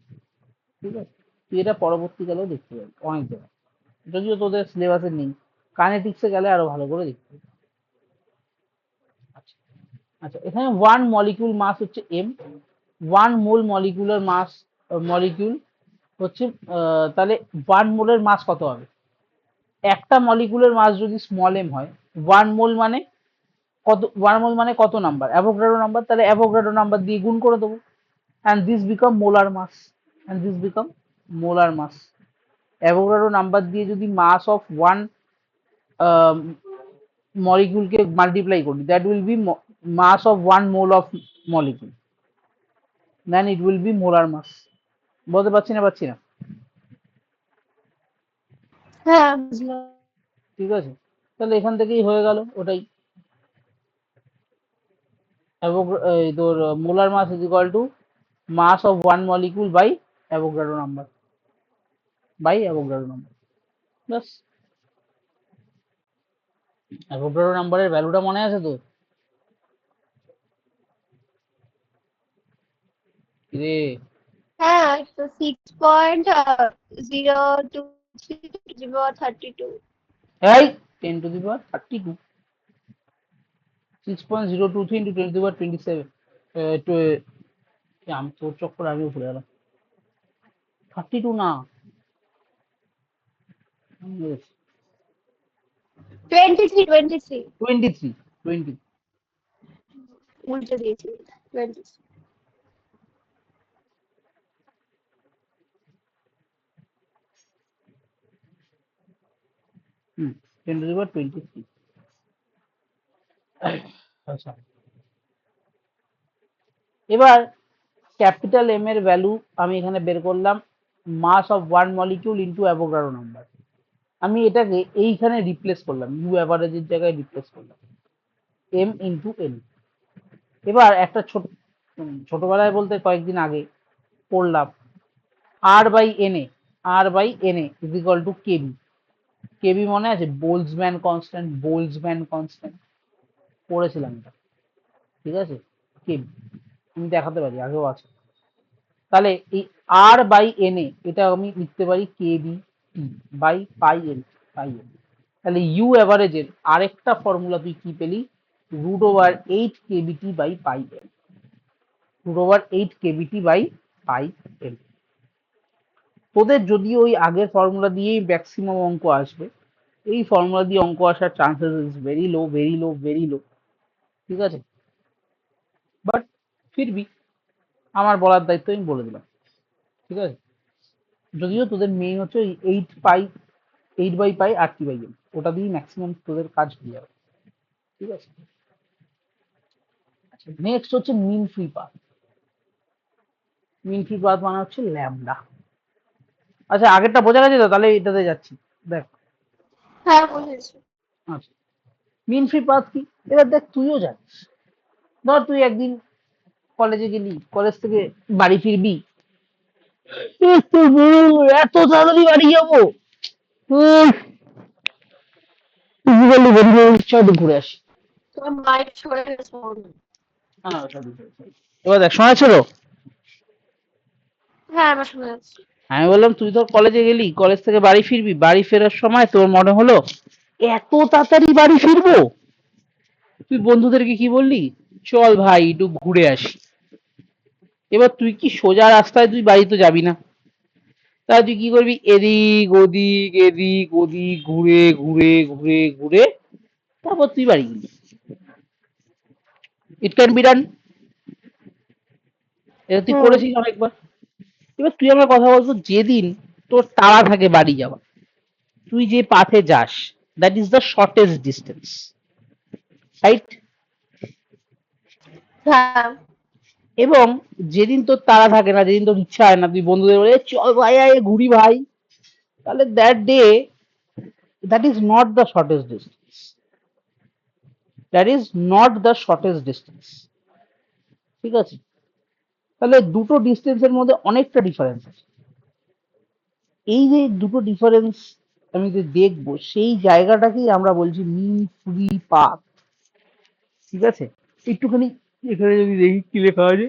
ঠিক আছে? তুই এটা পরবর্তীকালেও দেখতে পাবি অনেক জায়গায়, যদিও তোদের সিলেবাসে নেই, কাইনেটিক্সে গেলে আরো ভালো করে দেখতে পাবি। আচ্ছা আচ্ছা, এখানে ওয়ান মলিকিউল মাস হচ্ছে M, one mole molecular mass, molecule হচ্ছে তাহলে ওয়ান মোলের মাস কত হবে? একটা মলিকুলের মাস যদি স্মল এম হয়, ওয়ান মোল মানে কত? ওয়ান মোল মানে কত নাম্বার? অ্যাভোগাড্রো নাম্বার, তাহলে অ্যাভোগাড্রো নাম্বার দিয়ে গুণ করে দেবো, and this become molar mass, and this become molar mass. Avogadro number দিয়ে যদি মাস অফ ওয়ান মলিকিউলকে মাল্টিপ্লাই করি, that will be mass of one mole of molecule, then it will be molar mass. বলতে পারছি না? পারছি না? হ্যাঁ বুঝলাম। ঠিক আছে, তাহলে এখান থেকেই হয়ে গেল ওটাই, তোর molar mass is equal to mass of one molecule by Avogadro number, by Avogadro number, ব্যাস। অ্যাভোগাড্রো নাম্বারের ভ্যালুটা মনে আছে তো? রে, হ্যাঁ তো 6.023 এই 10^32, 6.023 into 10^27, আমি তোর চক্কর আগেও ভুলে গেলাম, 32 না, 23 23, 20। উল্টে দিয়েছি 20। হুম, 10^23। আচ্ছা, এবার ক্যাপিটাল এম এর ভ্যালু আমি এখানে বের করলাম, mass of one molecule into Avogadro number. আমি এটাকে এইখানে রিপ্লেস করলাম, ইউ অ্যাভারেজের জায়গায় রিপ্লেস করলাম, এম ইন্টু এন। এবার একটা ছোটবেলায় বলতে কয়েকদিন আগে পড়লাম, R by N A, R by N A is equal to KB. KB মনে আছে? বোলজম্যান কনস্ট্যান্ট, বোলজম্যান কনস্ট্যান্ট পড়েছিলাম এটা, ঠিক আছে? কেবি আমি দেখাতে পারি, আগেও আছে। তাহলে এই আর বাই এন এ এটা আমি লিখতে পারি কেবি টি বাই পাই এল, পাই এল। তাহলে ইউ অ্যাভারেজের আরেকটা ফর্মুলা তুই কি পেলি? √8 KBT by pi L, √8 KBT by pi L. তোদের যদি ওই আগের ফর্মুলা দিয়েই ম্যাক্সিমাম অঙ্ক আসবে, এই ফর্মুলা দিয়ে অঙ্ক আসার chances is very low, very low, very low, ঠিক আছে? বাট ফিরবি আমার বলার দায়িত্ব আমি বলে দিলাম, ঠিক আছে? যদিও তোদের মেইন হচ্ছে ওই 8/পাই আর টি বাই এম, ওটা দিয়েই ম্যাক্সিমাম তোদের কাজ হয়ে যাবে, ঠিক আছে? আচ্ছা, নেক্সট হচ্ছে mean free path. Mean free path মানে হচ্ছে ল্যামডা। আচ্ছা, আগেরটা বোঝা গেছে তো? তাহলে এটাতে যাচ্ছি, দেখ। হ্যাঁ বুঝেছি। আচ্ছা, মিন ফ্রি পাথ কি? এবার দেখ, তুইও জানিস, ধর তুই একদিন কলেজে গেলি, কলেজ থেকে বাড়ি ফিরবি, এত তাড়াতাড়ি বাড়ি যাবো, ফিজিক্যালি ভেরি ভেরি ইচ্ছা একটু ঘুরে আসি। তোমার মাইক সরে গেছে মনে হয়। এবার দেখ, শোনা ছিল, হ্যাঁ এবার শোনা যাচ্ছে। আমি বললাম তুই তো কলেজে গেলি, কলেজ থেকে বাড়ি ফিরবি, বাড়ি ফেরার সময় তোর মনে হলো এত তাড়াতাড়ি বাড়ি ফিরবো, তুই বন্ধুদেরকে কি বললি, চল ভাই একটু ঘুরে আসি। এবার তুই কি সোজা রাস্তায় তুই বাড়ি তো যাবি না, তাহলে তুই কি করবি, এদিক ওদিক এদিক ওদিক ঘুরে ঘুরে ঘুরে ঘুরে তারপর তুই বাড়ি গেলি। ইট ক্যান বি ডান, এটা তুই হুম। করেছিস অনেকবার। এবার তুই আমার কথা বলতো, যেদিন তোর তাড়া থাকে বাড়ি যাওয়া, তুই যে পাথে যাস, that is the shortest distance, right? হ্যাঁ। এবং যেদিন তোর তাড়া থাকে না, যেদিন তোর ইচ্ছা হয় না, তুই বন্ধুদের বলে চল ভাই আয় ঘুরি ভাই, তাহলে that day, that is not the shortest distance, that is not the shortest distance, ঠিক আছে? তাহলে দুটো ডিস্টেন্সের মধ্যে অনেকটা ডিফারেন্স আছে। এই যে দুটো ডিফারেন্স আমি যে দেখবো, সেই জায়গাটাকেই আমরা বলছি মিন ফ্রি পাথ, ঠিক আছে? একটুখানি এখানে যদি দেখি কি লেখা আছে,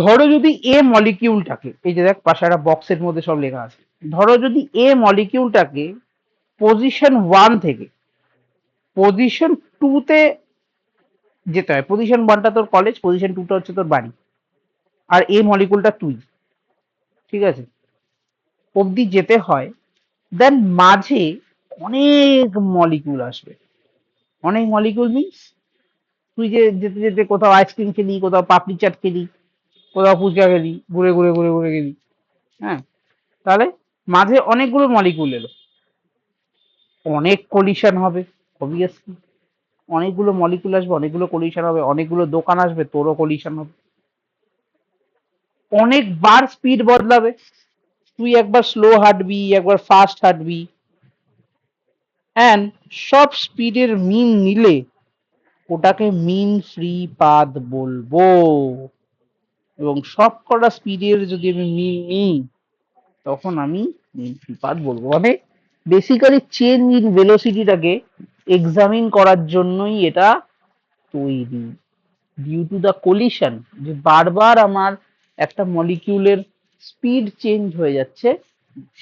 ধরো যদি এ মলিকিউলটাকে, এই যে দেখ পাশে একটা বক্সের মধ্যে সব লেখা আছে, ধরো যদি এ মলিকিউলটাকে পজিশন 1 থেকে পজিশন 2 তে যেতে হয়, পজিশন 1টা তোর কলেজ, পজিশন 2টা হচ্ছে তোর বাড়ি, আর এ মলিকিউলটা তুই, ঠিক আছে, অবধি যেতে হয়, দেন মাঝে অনেক মলিকিউল আসবে। অনেক মলিকিউল মিন্স তুই যে যেতে যেতে কোথাও আইসক্রিম খেলি, কোথাও পাপড়ি চাট খেলি, কোথাও ফুচকা খেলি, ঘুরে ঘুরে ঘুরে ঘুরে গেলি, হ্যাঁ, তাহলে মাঝে অনেকগুলো মলিকিউল এলো, অনেক কলিশন হবে, অবভিয়াসলি অনেকগুলো মলিকিউল আসবে, অনেকগুলো কলিশন হবে, অনেকগুলো দোকান আসবে, তোরও কলিশন হবে, অনেকবার স্পিড বদলাবে, তুই একবার স্লো হাঁটবি, একবার ফাস্ট হাঁটবি, অ্যান্ড সব স্পিডের মিন নিলে ওটাকে মিন ফ্রি পাথ বলবো। এবং সব কটা স্পিডের যদি আমি মিন নিই, তখন আমি মিন ফ্রি পাথ বলবো। মানে বেসিক্যালি চেঞ্জ ইন ভেলোসিটিটাকে এক্সামিন করার জন্যই এটা তৈরি, ডিউ টু দ্য কোলিশন, যে বারবার আমার একটা মলিকিউলের স্পিড চেঞ্জ হয়ে যাচ্ছে,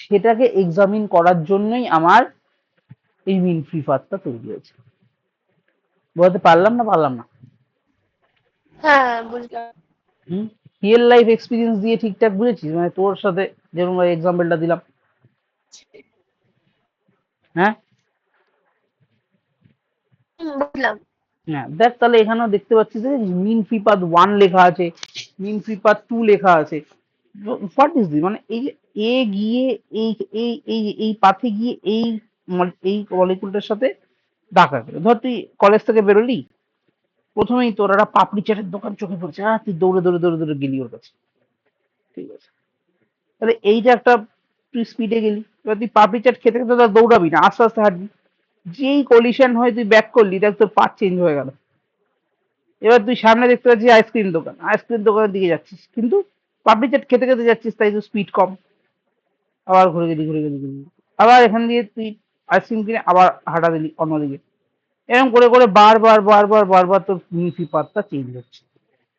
সেটাকে এক্সামিন করার জন্যই আমার এই মিন ফ্রি পাথটা তৈরি হয়েছে। বলতে পারলাম না, পারলাম না? হ্যাঁ বুঝলাম। হুম, রিয়েল লাইফ এক্সপিরিয়েন্স দিয়ে ঠিকঠাক বুঝেছিস, মানে তোর সাথে যেরকম এক্সাম্পলটা দিলাম, হ্যাঁ? বুঝলাম। হ্যাঁ দেখ, তাহলে এখানেও দেখতে পাচ্ছিস যে মিন ফ্রি পাথ 1 লেখা আছে, মিন ফ্রি পাথ 2 লেখা আছে। হোয়াট ইজ দিস, মানে এই যে এ গিয়ে এই এই এই এই পাথে গিয়ে এই মলিকুলটার সাথে দেখা গেল। ধর তুই কলেজ থেকে বেরোলি, প্রথমেই তোর একটা পাপড়ি চাটের দোকান চোখে পড়ছে, হ্যাঁ, তুই দৌড়ে দৌড়ে দৌড়ে দৌড়ে গেলি ওর কাছে, ঠিক আছে? তাহলে এইটা একটা, তুই স্পিডে গেলি, এবার তুই পাপড়ি চাট খেতে খেতে তো দৌড়াবি না, আস্তে আস্তে হাঁটবি, যেই কলিশন হয়ে তুই ব্যাক করলি, দেখ তোর পাথ চেঞ্জ হয়ে গেল। এবার তুই সামনে দেখতে পাচ্ছিস আইসক্রিম দোকান, আইসক্রিম দোকানের দিকে যাচ্ছিস, কিন্তু পাপড়ি চাট খেতে খেতে যাচ্ছিস, তাই তো স্পিড কম, আবার ঘুরে গেলি ঘুরে গেলি ঘুরে গেলি, আবার এখান দিয়ে তুই আইসক্রিম কিনে আবার হাঁটা দিলি অন্যদিকে, এরকম করে করে বারবার বারবার বারবার তোর ফ্রি পাথটা চেঞ্জ হচ্ছে।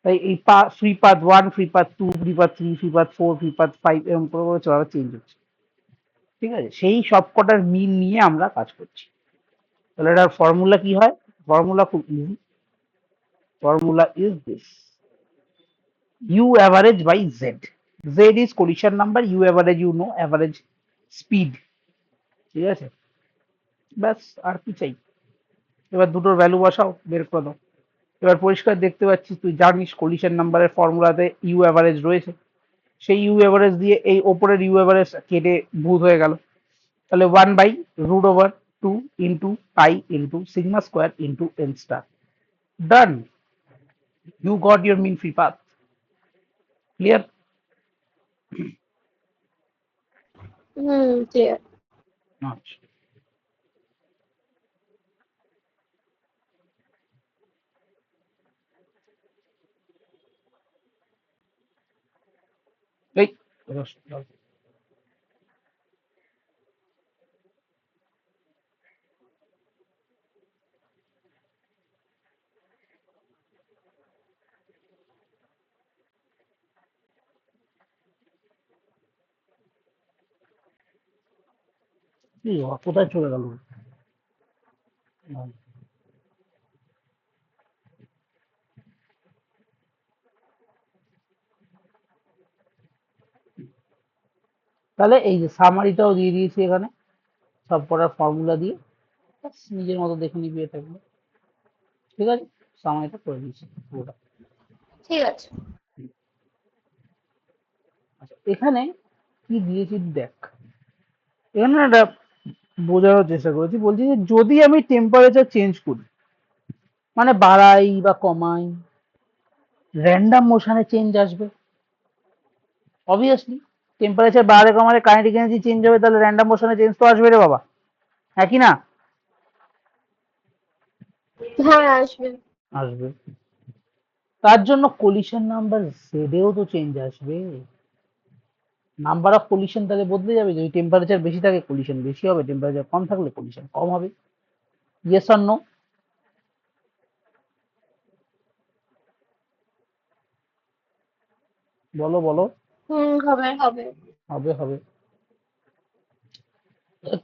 তাই এই free path 1, free path 2, free path 3, free path 4, free path 5, এরকম করে করে চলা চেঞ্জ হচ্ছে, ঠিক আছে? সেই সব কটার মিন নিয়ে আমরা কাজ করছি। তাহলে এটার ফর্মুলা কি হয়? ফর্মুলা খুব easy, formula is this: u average by z, z is collision number, u average, average speed, ঠিক আছে? ব্যাস, আর কি চাই? এবার দুটোর ভ্যালু বসাও, বের করে দাও। এবার পরিষ্কার দেখতে পাচ্ছিস, তুই জানিস কলিশন নাম্বারের ফর্মুলাতে ইউ অ্যাভারেজ রয়েছে, সেই ইউ অ্যাভারেজ দিয়ে এই ওপরের ইউ অ্যাভারেজ কেটে ভূত হয়ে গেল, তাহলে 1/√2 into pi into sigma square into N star, done, you got your mean free path. Clear? Clear. আচ্ছা, এই কোথায় চলে গেল? তাহলে এই যে সামারিটাও দিয়ে দিয়েছি এখানে, সব কটার ফর্মুলা দিয়ে, ব্যাস নিজের মতো দেখে নিবি এটা। ঠিক আছে, সামারিটা করে দিয়েছি পুরোটা। ঠিক আছে। আচ্ছা, এখানে কি দিয়েছি দেখ, এখানে না একটা বোঝানোর চেষ্টা করেছি, বলছি যে যদি আমি টেম্পারেচার চেঞ্জ করি, মানে বাড়াই বা কমাই, র্যান্ডাম মোশনে চেঞ্জ আসবে অবভিয়াসলি। টেম্পারেচার বাড়ালে কমালে কাইনেটিক এনার্জি চেঞ্জ হবে, তাহলে র্যান্ডাম মোশনে চেঞ্জ তো আসবে রে বাবা, হ্যাঁ কি না? হ্যাঁ, আসবে। আসবে। তার জন্য কলিশন নাম্বার জেডেও তো চেঞ্জ আসবে। নাম্বার অফ কলিশন তাহলে বদলে যাবে, যদি টেম্পারেচার বেশি থাকে কলিশন বেশি হবে, টেম্পারেচার কম থাকলে কলিশন কম হবে। Yes or no? বলো বলো। হবে হবে। হবে হবে।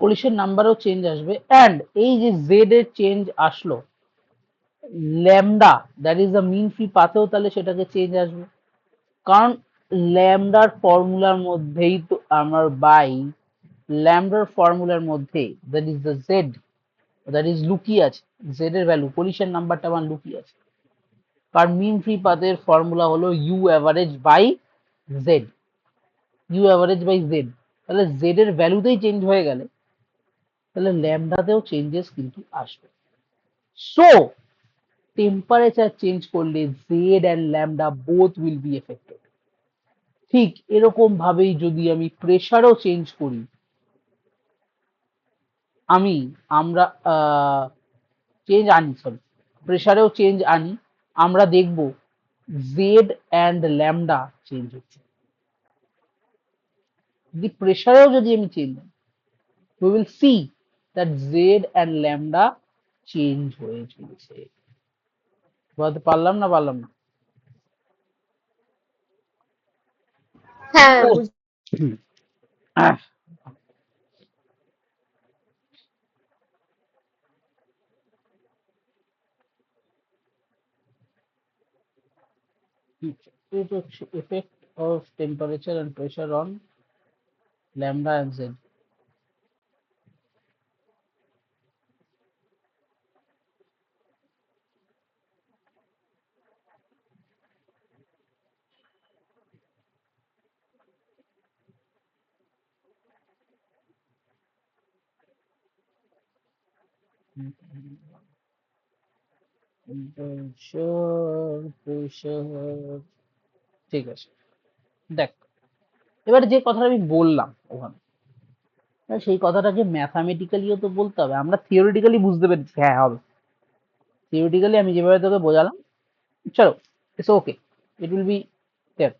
কলিশন নাম্বারও চেঞ্জ আসবে, অ্যান্ড এই যে জেড এর চেঞ্জ আসলো, lambda that is the mean free পাথেও তাহলে সেটাকে চেঞ্জ আসবে, কারণ ল্যামডার ফর্মুলার মধ্যেই তো আমার বাই ল্যামডার ফর্মুলার মধ্যে that is the Z, that is লুকিয়ে আছে, জেড এর ভ্যালু পলিশন নাম্বারটা আমার লুকিয়ে আছে, কারণ মিন ফ্রি পাথের ফর্মুলা হলো U average by Z, U average by Z. তাহলে জেড এর ভ্যালুতেই চেঞ্জ হয়ে গেলে তাহলে ল্যামডাতেও চেঞ্জেস কিন্তু আসবে। সো টেম্পারেচার চেঞ্জ করলে Z and lambda both will be affected. ঠিক এরকম ভাবেই যদি আমি প্রেসারও চেঞ্জ করি, আমি আমরা চেঞ্জ আনি, সরি, প্রেসারেও চেঞ্জ আনি, আমরা দেখব জেড অ্যান্ড ল্যামডা চেঞ্জ হচ্ছে। যদি প্রেসারেও যদি আমি চেঞ্জ আনি, we will see that z and lambda change হয়ে চলেছে। বলতে পারলাম না পারলাম না? হ্যাঁ, ও, বুঝ হুম, আহ, এটা হচ্ছে effect of temperature and pressure on lambda and z. Temperature, pressure, ঠিক আছে। দেখ, এবার যে কথাটা আমি বললাম ওখানে, সেই কথাটাকে ম্যাথামেটিক্যালিও তো বলতে হবে। আমরা থিওরিটিক্যালি বুঝতে পেরেছি হ্যাঁ হবে, থিওরিটিক্যালি আমি যেভাবে তোকে বোঝালাম, চলো it's okay, it will be there,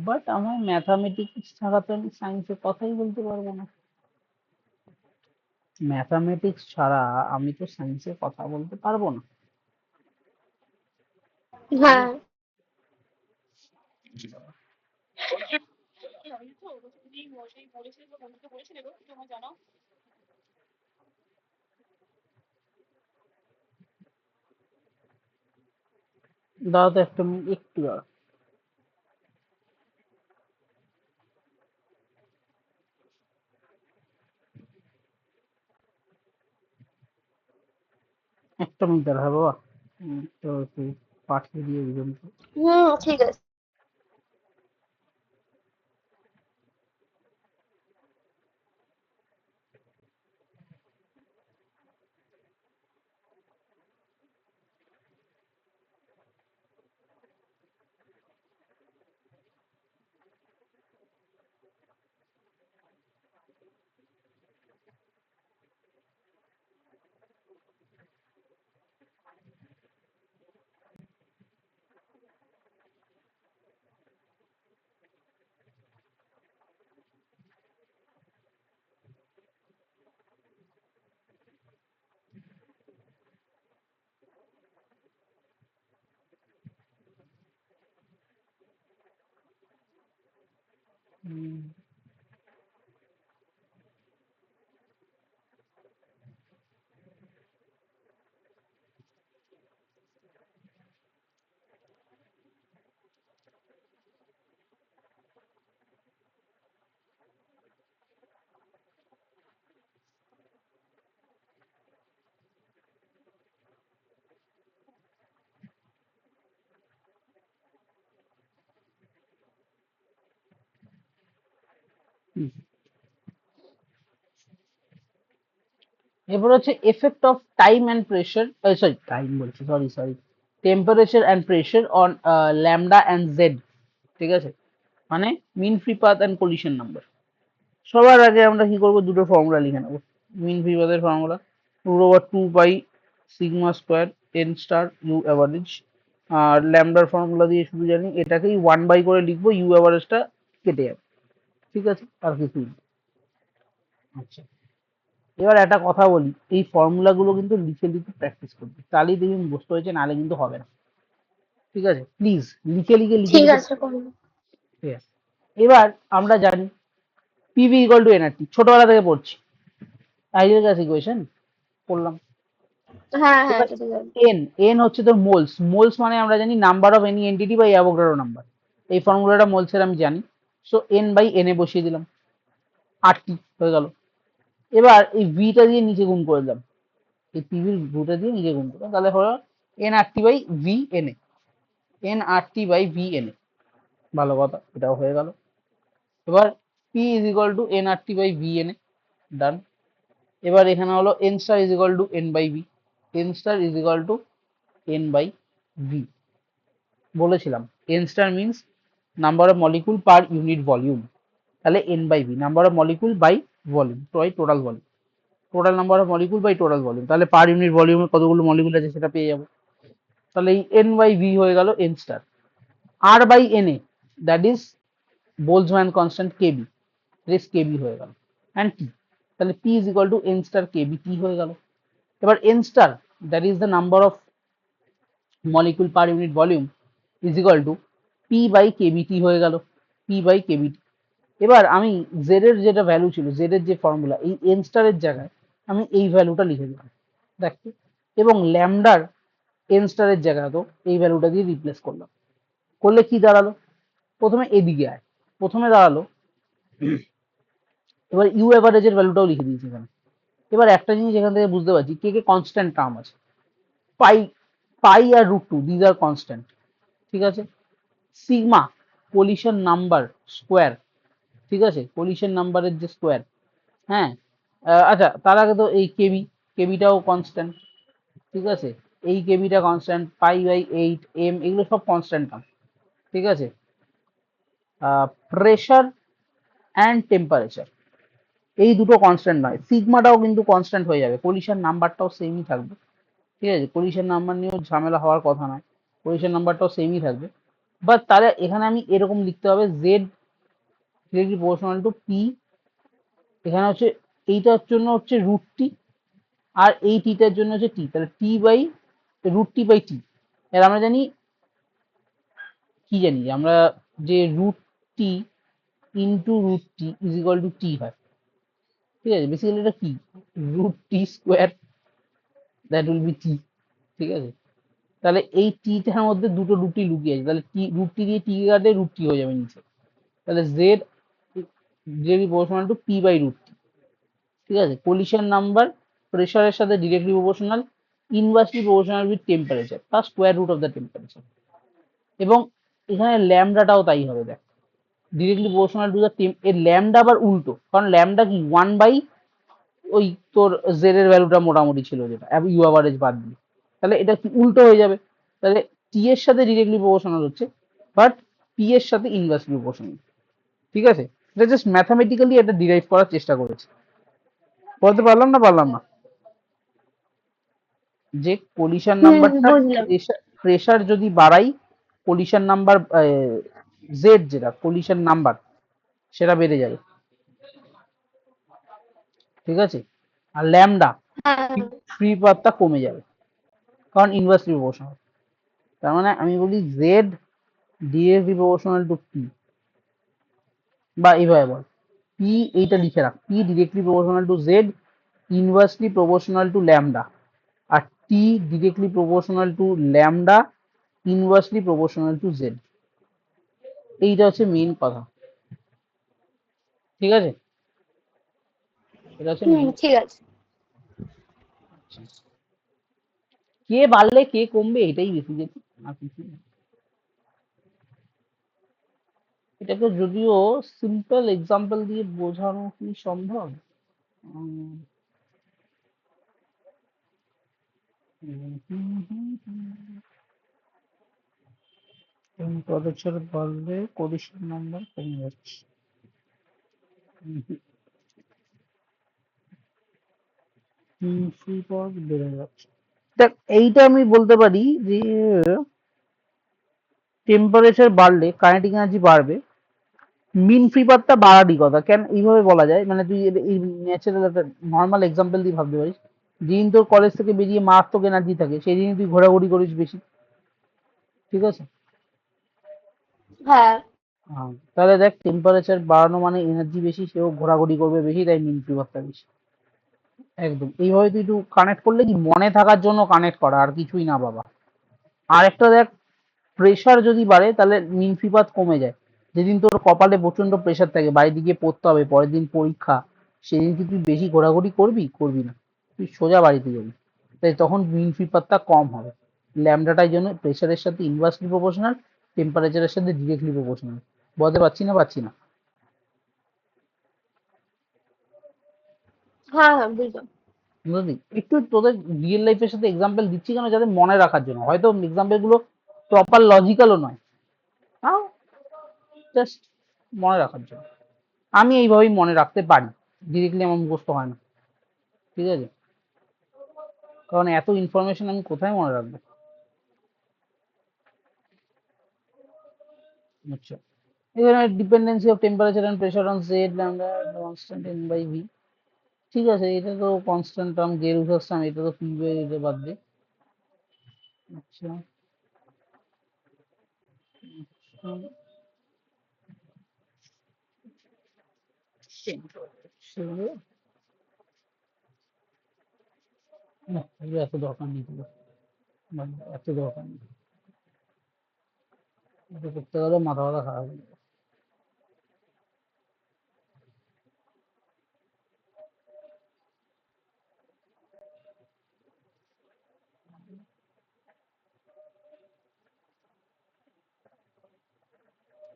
but আমার ম্যাথামেটিক্স ছাড়া তো আমি সায়েন্সের কথাই বলতে পারবো না। ম্যাথামেটিক্স ছাড়া আমি তো সায়েন্সের কথা বলতে পারবো না। হ্যাঁ। দাঁড়াও তো একটা একটু দাঁড়া, একটা মিনিট দাঁড়া হ্যাঁ বাবা। তো তুই পাঠিয়ে দিয়ে দিবেন তো। ঠিক আছে। হুম, এরপর হচ্ছে effect of time and pressure, sorry time বলছি, sorry temperature and pressure on lambda and Z. ঠিক আছে, মানে mean free path and collision number. সবার আগে আমরা কি করবো, দুটো ফর্মুলা লিখে নেবো। মিন ফ্রি পাথের formula root over 2 pi sigma square N star U average. আর ল্যামডার ফর্মুলা দিয়ে শুধু জানি এটাকেই 1 বাই করে লিখবো, ইউ অ্যাভারেজটা কেটে যাবে। ঠিক আছে, আর কিছুই না। আচ্ছা, এবার একটা কথা বলি, এই ফর্মুলা গুলো কিন্তু লিখে লিখে প্র্যাকটিস করবে, তাহলেই দেখবেন বুঝতে হয়েছে, নাহলে কিন্তু হবে না। ঠিক আছে, প্লিজ লিখে লিখে লিখে ঠিক লিখে আছে করবো। ঠিক আছে। এবার আমরা জানি পিভি ইকুয়াল টু এনআরটি, ছোটবেলা থেকে পড়ছি, আইডিয়াল গ্যাস ইকুয়েশন পড়লাম। হ্যাঁ হ্যাঁ এবার এটা তো জানি। এন এন হচ্ছে তোর মোলস, মোলস মানে আমরা জানি number of any entity by Avogadro number. এই ফর্মুলাটা মোলসের আমি জানি, so N by N A বসিয়ে দিলাম, আটটি হয়ে গেল। এবার এই ভিটা দিয়ে নিচে গুণ করে দিলাম, এই পিভির ভিটা দিয়ে নিচে গুণ করলাম, তাহলে হলো N R T by V N A, N R T by V N A. ভালো কথা, এটাও হয়ে গেল। এবার P is equal to N R T by V N A, done. এবার এখানে হলো N star is equal to N by V, N star is equal to N by V. বলেছিলাম N star means number of molecule per unit volume, তাহলে N by V number of molecule by volume, by total volume, total number of molecule by total volume, তাহলে per unit ভলিউমে কতগুলো molecule আছে সেটা পেয়ে যাবো। তাহলে এই এন বাই ভি হয়ে গেল N star. R by N A, that is Boltzmann constant KB, রেস কেবি হয়ে গেল, অ্যান্ড টি, তাহলে P is equal to N star KB T হয়ে গেল। এবার N star that is the number of molecule per unit volume is equal to P by KBT হয়ে গেল, P by kBT. এবার আমি জেড এর যেটা ভ্যালু ছিল, জেড এর যে ফর্মুলা, এই এন স্টারের জায়গায় আমি এই ভ্যালুটা লিখে দিলাম দেখতে, এবং ল্যামডার এন স্টারের জায়গায় তো এই ভ্যালুটা দিয়ে রিপ্লেস করলাম। করলে কি দাঁড়ালো, প্রথমে এদিকে আয়, প্রথমে দাঁড়ালো, এবার ইউ অ্যাভারেজের ভ্যালুটাও লিখে দিয়েছি এখানে। এবার একটা জিনিস এখান থেকে বুঝতে পারছি, কে কে কনস্ট্যান্ট টার্ম আছে, পাই, পাই আর √2 দিজ আর কনস্ট্যান্ট। ঠিক আছে, সিগমা কোলিশন নাম্বার স্কোয়ার, ঠিক আছে, কোলিশন নাম্বারের যে স্কোয়ার। হ্যাঁ, আচ্ছা তার আগে তো এই কেবি, কেবিটাও কনস্ট্যান্ট। ঠিক আছে, এই কেবিটা কনস্ট্যান্ট, পাই বাই 8 এম এগুলো সব কনস্ট্যান্ট টার্ম। ঠিক আছে, প্রেশার অ্যান্ড টেম্পারেচার এই দুটো কনস্ট্যান্ট নয়, সিগমাটাও কিন্তু কনস্ট্যান্ট হয়ে যাবে, কোলিশন নাম্বারটাও সেমই থাকবে। ঠিক আছে, কোলিশন নাম্বার নিয়েও ঝামেলা হওয়ার কথা নয়, কোলিশন নাম্বারটাও সেমই থাকবে। বাট তাহলে এখানে আমি এরকম লিখতে হবে, Z directly proportional to P, এখানে হচ্ছে এইটার জন্য হচ্ছে √t, আর এই টিটার জন্য হচ্ছে টি, তাহলে T by √t by T. এর আমরা জানি, কি জানি আমরা, যে √t into √t is equal to T হয়। ঠিক আছে, বেসিক্যালি এটা কি, √t² that will B T. ঠিক আছে, তাহলে এই টিটার মধ্যে দুটো √t লুকিয়ে আছে, তাহলে টি √t দিয়ে টি কাটে √t হয়ে যাবে নিচে, তাহলে Z directly proportional to P by √t। ঠিক আছে, কোলিশন নাম্বার প্রেশারের সাথে directly proportional, inversely proportional with temperature plus square root of the temperature. এবং এখানে ল্যামডাটাও তাই হবে, দেখ ডিরেক্টলি প্রপোর্শনাল টু দ্য এর ল্যামডা আবার উল্টো, কারণ ল্যামডা কি 1 বাই ওই তোর জেড এর ভ্যালুটা মোটামুটি ছিল যেটা ইউ অ্যাভারেজ বাদ দিয়ে, তাহলে এটা কি উল্টো হয়ে যাবে, তাহলে টি এর সাথে ডিরেক্টলি প্রপোর্শনাল হচ্ছে, বাট পি এর সাথে ইনভার্সলি প্রপোর্শনাল। ঠিক আছে, এটা জাস্ট ম্যাথামেটিক্যালি এটা ডিরাইভ করার চেষ্টা করেছে, বলতে পারলাম না পারলাম না, যে কলিশন নাম্বারটা বুঝলাম। প্রেশার যদি বাড়াই, কলিশন নাম্বার জেড যেটা কলিশন নাম্বার সেটা বেড়ে যাবে। ঠিক আছে, আর ল্যামডা হ্যাঁ ফ্রি পাথটা কমে যাবে, কারণ ইনভার্সলি প্রপোর্শনাল। তার মানে আমি বলি Z directly proportional to P, বা এইভাবে বল, পি এইটা লিখে রাখ, P directly proportional to Z, inversely proportional to lambda, আর T directly proportional to lambda, inversely proportional to Z. এইটা হচ্ছে মেইন কথা। ঠিক আছে, এটা হচ্ছে মেইন। ঠিক আছে। কে বাড়লে কে কমবে এটাই বেশি যেতে, আর কিছু না। এটা এটাকে যদিও সিম্পল এক্সাম্পল দিয়ে বোঝানো কি সম্ভব? টেম্পারেচার বাড়লে কন্ডিশন নাম্বার কমে যাচ্ছে। বেড়ে যাচ্ছে। দেখ, এইটা আমি বলতে পারি যে টেম্পারেচার বাড়লে কাইনেটিক এনার্জি বাড়বে, মিন ফ্রি পাথটা বাড়ারই কথা। কেন এইভাবে বলা যায়, মানে তুই এই ন্যাচারাল একটা নর্মাল এক্সাম্পল দিয়ে ভাবতে পারিস, যেদিন তোর কলেজ থেকে বেরিয়ে মারাত্মক এনার্জি থাকে সেই দিন তুই ঘোরাঘুরি করিস বেশি, ঠিক আছে? হ্যাঁ তাহলে দেখ, টেম্পারেচার বাড়ানো মানে এনার্জি বেশি, সেও ঘোরাঘুরি করবে বেশি, তাই মিন ফ্রি পাথটা বেশি। একদম এইভাবে তুই একটু কানেক্ট করলে কি মনে থাকার জন্য কানেক্ট করা, আর কিছুই না বাবা। আর একটা দেখ, প্রেশার যদি বাড়ে তাহলে নিমফিপাত কমে যায়। যেদিন তোর কপালে প্রচন্ড প্রেশার থাকে, বাড়িতে গিয়ে পড়তে হবে, পরের দিন পরীক্ষা, সেদিন কি তুই বেশি ঘোরাঘুরি করবি? করবি না, তুই সোজা বাড়িতে যাবি। তাই তখন নিমফিপাতটা কম হবে। ল্যামডাটার জন্য প্রেশারের সাথে ইনভার্সলি প্রপোর্শনাল, টেম্পারেচারের সাথে ডিরেক্টলি প্রপোর্শনাল। বলতে পারছি না? পারছি না? হ্যাঁ হ্যাঁ বুঝলাম। বুঝলি? একটু তোদের রিয়েল লাইফের সাথে এক্সাম্পল দিচ্ছি কেন, যাতে মনে রাখার জন্য। হয়তো এক্সাম্পল গুলো প্রপার লজিক্যালও নয়, তাও জাস্ট মনে রাখার জন্য। আমি এইভাবেই মনে রাখতে পারি, ডিরেক্টলি আমার মুখস্থ হয় না, ঠিক আছে? কারণ এত ইনফরমেশন আমি কোথায় মনে রাখবো? আচ্ছা, এখানে dependency of temperature and pressure on Z lambda constant N by V. ঠিক আছে, এটা তো কনস্ট্যান্ট টার্ম, গেরুসাস টার্ম, এটা তো পি বাই এটা বাদ দে। আচ্ছা, না এগুলো এত দরকার নেই, এগুলো এত দরকার নেই, এটা করতে গেলে মাথা ব্যথা খারাপ হয়ে যাবে।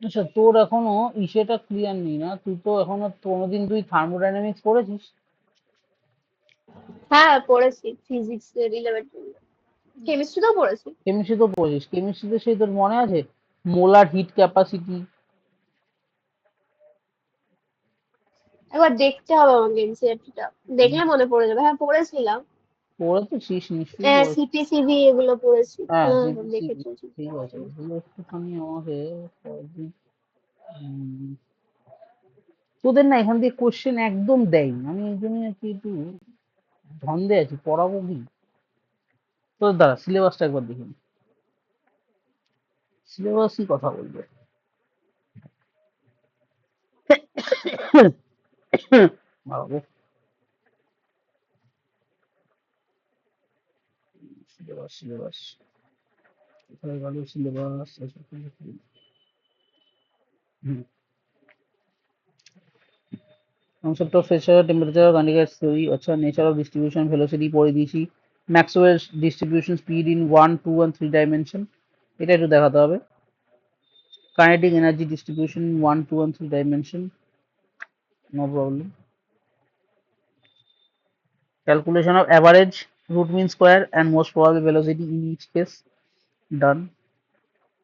আচ্ছা, তোর এখনো ইসেটা ক্লিয়ার নেই না, তুই তো এখনো কোনোদিন তুই থার্মোডাইনামিক্স পড়েছিস? হ্যাঁ পড়েছি, ফিজিক্স রিলেভেন্ট, কেমিস্ট্রিতেও পড়েছি। কেমিস্ট্রি তো পড়েছিস, কেমিস্ট্রিতে সেই তোর মনে আছে মোলার হিট ক্যাপাসিটি? একবার দেখতে হবে আমাকে এনসিইআরটিটা, দেখলে মনে পড়ে যাবে। হ্যাঁ পড়েছিলাম। পড়েছিস, নিশ্চয়ই পড়েছিস। সিপিসিবি এগুলো পড়েছি। হ্যাঁ, হ্যাঁ হ্যাঁ সিপিসিবি, দেখেছি। ঠিক আছে, এগুলো একটুখানি আমাকে কয়েকদিন, উম, তোদের না এখান থেকে কোশ্চেন একদম দেয়নি, আমি এই জন্য আর কি একটু ধন্দে আছি, পড়াবো কি। তোদের দাঁড়া, সিলেবাসটা একবার দেখে নি, সিলেবাসই কথা বলবে। বাবু, সিলেবাস সিলেবাস কোথায় গেল syllabus? Concept of pressure, temperature, continuous theory. আচ্ছা, নেচার অফ ডিস্ট্রিবিউশন, ভেলোসিটি পড়ে দিয়েছি। Maxwell distribution, speed in 1, 2 and 3 dimension, এটা একটু দেখাতে হবে। Kinetic energy distribution 1, 2 and 3 dimension, no problem. Calculation of average, root mean square and most probable velocity in each case, done.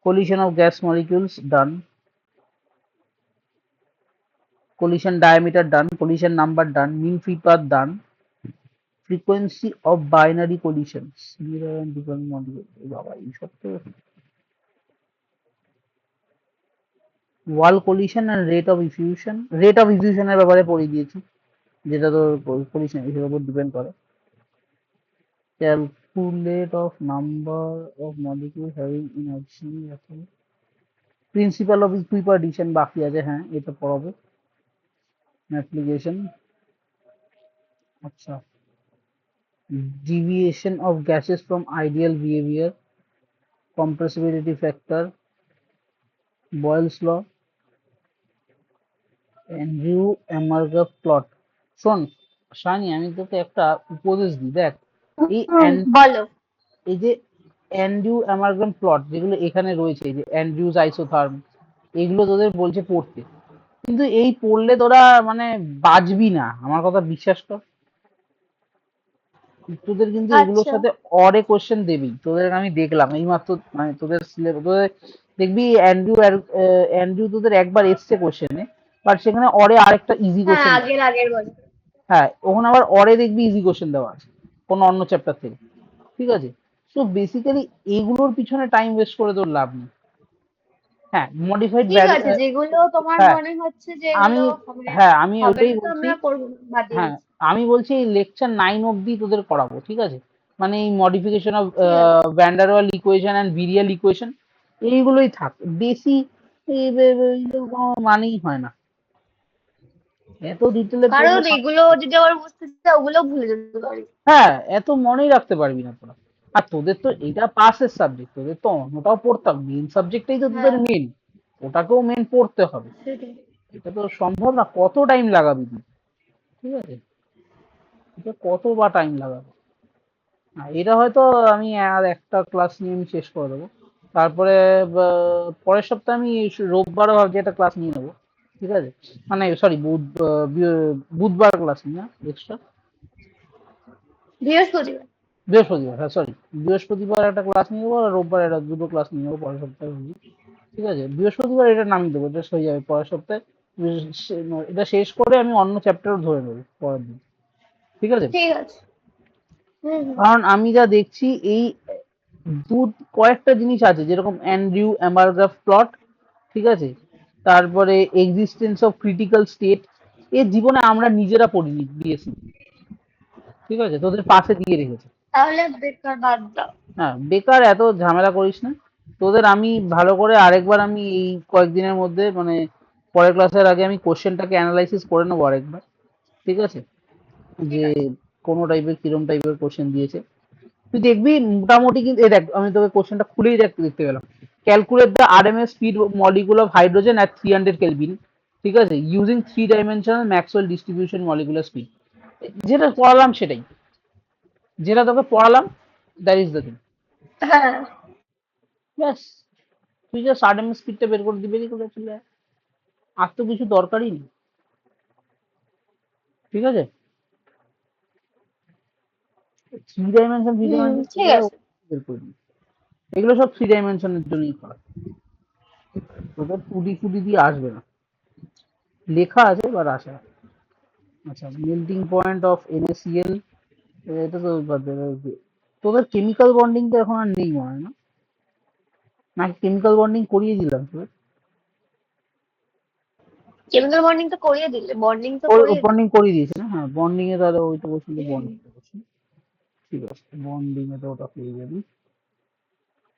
Collision of gas molecules, done. Collision diameter, done. Collision number, done. Mean free path, done. Frequency of binary collisions, similar and different molecules, বাবা এইসব তো। ওয়াল collision and rate of diffusion, rate of diffusion এর ব্যাপারে পড়িয়ে দিয়েছি, যেটা তো collision এর উপর ডিপেন্ড করে। Calculate of number of molecules having energy, principle of equipartition বাকি আছে, হ্যাঁ এটা পড়াবো। অ্যাপ্লিকেশন, আচ্ছা, deviation of gases from ideal behavior, compressibility factor, Boyle's law, Andrew অ্যামারগ্রাফ প্লট। শোন শানি, আমি তোকে একটা উপদেশ দিই, দেখ, এই বলো। এই যে অ্যান্ড্রিউ অ্যামারগ্রাম প্লট যেগুলো এখানে রয়েছে, এই যে অ্যান্ড্রিউজ আইসোথার্ম, এগুলো তোদের বলছে পড়তে, কিন্তু এই পড়লে তোরা মানে বাঁচবি না, আমার কথা বিশ্বাস কর। তোদের কিন্তু এগুলোর আচ্ছা। সাথে অরে কোশ্চেন দেবি, তোদের আমি দেখলাম এইমাত্র, মানে তোদের তোদের দেখবি অ্যান্ড্রু অ্যান্ড্রু তোদের একবার এসছে কোশ্চেনে, বাট সেখানে অরে আরেকটা ইজি হ্যাঁ, কোশ্চেন দেওয়া আগের আছে। আগের বছর। হ্যাঁ, ওখানে আবার অরে দেখবি ইজি কোশ্চেন দেওয়া আছে কোনো অন্য চ্যাপ্টার থেকে, ঠিক আছে? সো বেসিক্যালি এগুলোর পিছনে টাইম ওয়েস্ট করে তোর লাভ নেই। হ্যাঁ, মডিফাইড ঠিক আছে, যেগুলো তোমার হ্যাঁ মনে হচ্ছে যে আমি এগুলো হবে, হ্যাঁ আমি হবে ওটাই না, তো বলছি। আমরা করবো না, বাদ দিয়ে হ্যাঁ, দিচ্ছি। আমি বলছি এই লেকচার 9 অবধি তোদের করাবো, ঠিক আছে? মানে এই মডিফিকেশন অফ ঠিক আছে। Van der Waal equation and virial equation, এইগুলোই থাক বেশি। এইগুলোর কোনো মানেই হয় না, এত ডিটেলে কারণ পড়লে এগুলো যদি আবার বুঝতে চাই, ওগুলো ভুলে যেতে পারি। হ্যাঁ, এত মনেই রাখতে পারবি না তোরা। আর তোদের তো এটা পাসের সাবজেক্ট, তোদের তো অন্যটাও পড়তাম, মেন সাবজেক্টটাই তো তোদের হ্যাঁ, মেন, ওটাকেও মেন পড়তে হবে। সেটাই। এটা তো সম্ভব না, কত টাইম লাগাবি তুই, ঠিক আছে? এটা কত বা টাইম লাগাবে? এটা হয়তো আমি আর একটা ক্লাস নিয়ে আমি শেষ করে দেবো, তারপরে পরের সপ্তাহে আমি রোববারও ভাবছি একটা ক্লাস নিয়ে নেবো, ঠিক আছে? মানে সরি, বুধবার ক্লাস নিই না এক্সট্রা, বৃহস্পতিবার। বৃহস্পতিবার, হ্যাঁ সরি, বৃহস্পতিবার একটা ক্লাস নিয়ে নেবো, আর রোববার একটা দুটো ক্লাস নিয়ে নেবো পরের সপ্তাহে ভাবছি। ঠিক আছে, বৃহস্পতিবার এটা নামিয়ে দেবো, এটা হয়ে যাবে পরের সপ্তাহে। এটা শেষ করে আমি অন্য চ্যাপ্টারও ধরে নেবো পরের দিন, ঠিক আছে? ঠিক আছে। হুম হুম। কারণ আমি যা দেখছি এই দু কয়েকটা জিনিস আছে, যেরকম অ্যান্ড্রিউ অ্যামারগ্রাফ প্লট, ঠিক আছে, তারপরে এক্সিস্টেন্স অফ ক্রিটিক্যাল স্টেট, এর জীবনে আমরা নিজেরা পড়িনি বিএসসি, ঠিক আছে, তোদের পাশে দিয়ে রেখেছে। তাহলে বেকার বাদ দাও। হ্যাঁ, বেকার এত ঝামেলা করিস না। তোদের আমি ভালো করে আরেকবার আমি এই কয়েকদিনের মধ্যে, মানে পরের ক্লাসের আগে আমি কোশ্চেনটাকে অ্যানালাইসিস করে নেবো আরেকবার, ঠিক আছে? ঠিক যে আছে। কোনো টাইপের কিরম টাইপের কোশ্চেন দিয়েছে তুই দেখবি মোটামুটি, কিন্তু এই দেখ আমি তোকে কোশ্চেনটা খুলেই দেখতে পেলাম। Calculate the RMS speed molecule of hydrogen at 300 kelvin, ঠিক আছে, using three dimensional Maxwell distribution molecular speed. যেটা পড়ালাম সেটাই, যেটা তোকে পড়ালাম, দ্যাট ইজ দ্য থিং। হ্যাঁ। ব্যাস, তুই জাস্ট আরএমএস স্পিডটা বের করে দিবি, করে চলে আয়। আর তো কিছু দরকারই নেই, ঠিক আছে? থ্রি হুম, ডাইমেনশন ঠিক আছে। বের করে দিবি। এগুলো সব থ্রি ডাইমেনশনের জন্যই করা, তোদের টু ডি ফুডি দিয়ে আসবে না, লেখা আছে এবার আসে না। আচ্ছা, মেল্টিং পয়েন্ট অফ NaCl, এটা তো তোদের কেমিক্যাল বন্ডিং তো এখন আর নেই মনে হয় না, নাকি কেমিক্যাল বন্ডিং করিয়ে দিলাম তোদের? কেমিক্যাল বন্ডিং তো করিয়ে দিলে, বন্ডিং তো করিয়ে দিলে। বন্ডিং করিয়ে দিয়েছে না, হ্যাঁ বন্ডিং এ তাহলে ওইটা বলছিল হুম। বন্ডিং বলছি, ঠিক আছে, বন্ডিং এ তো ওটা পেয়ে যাবি।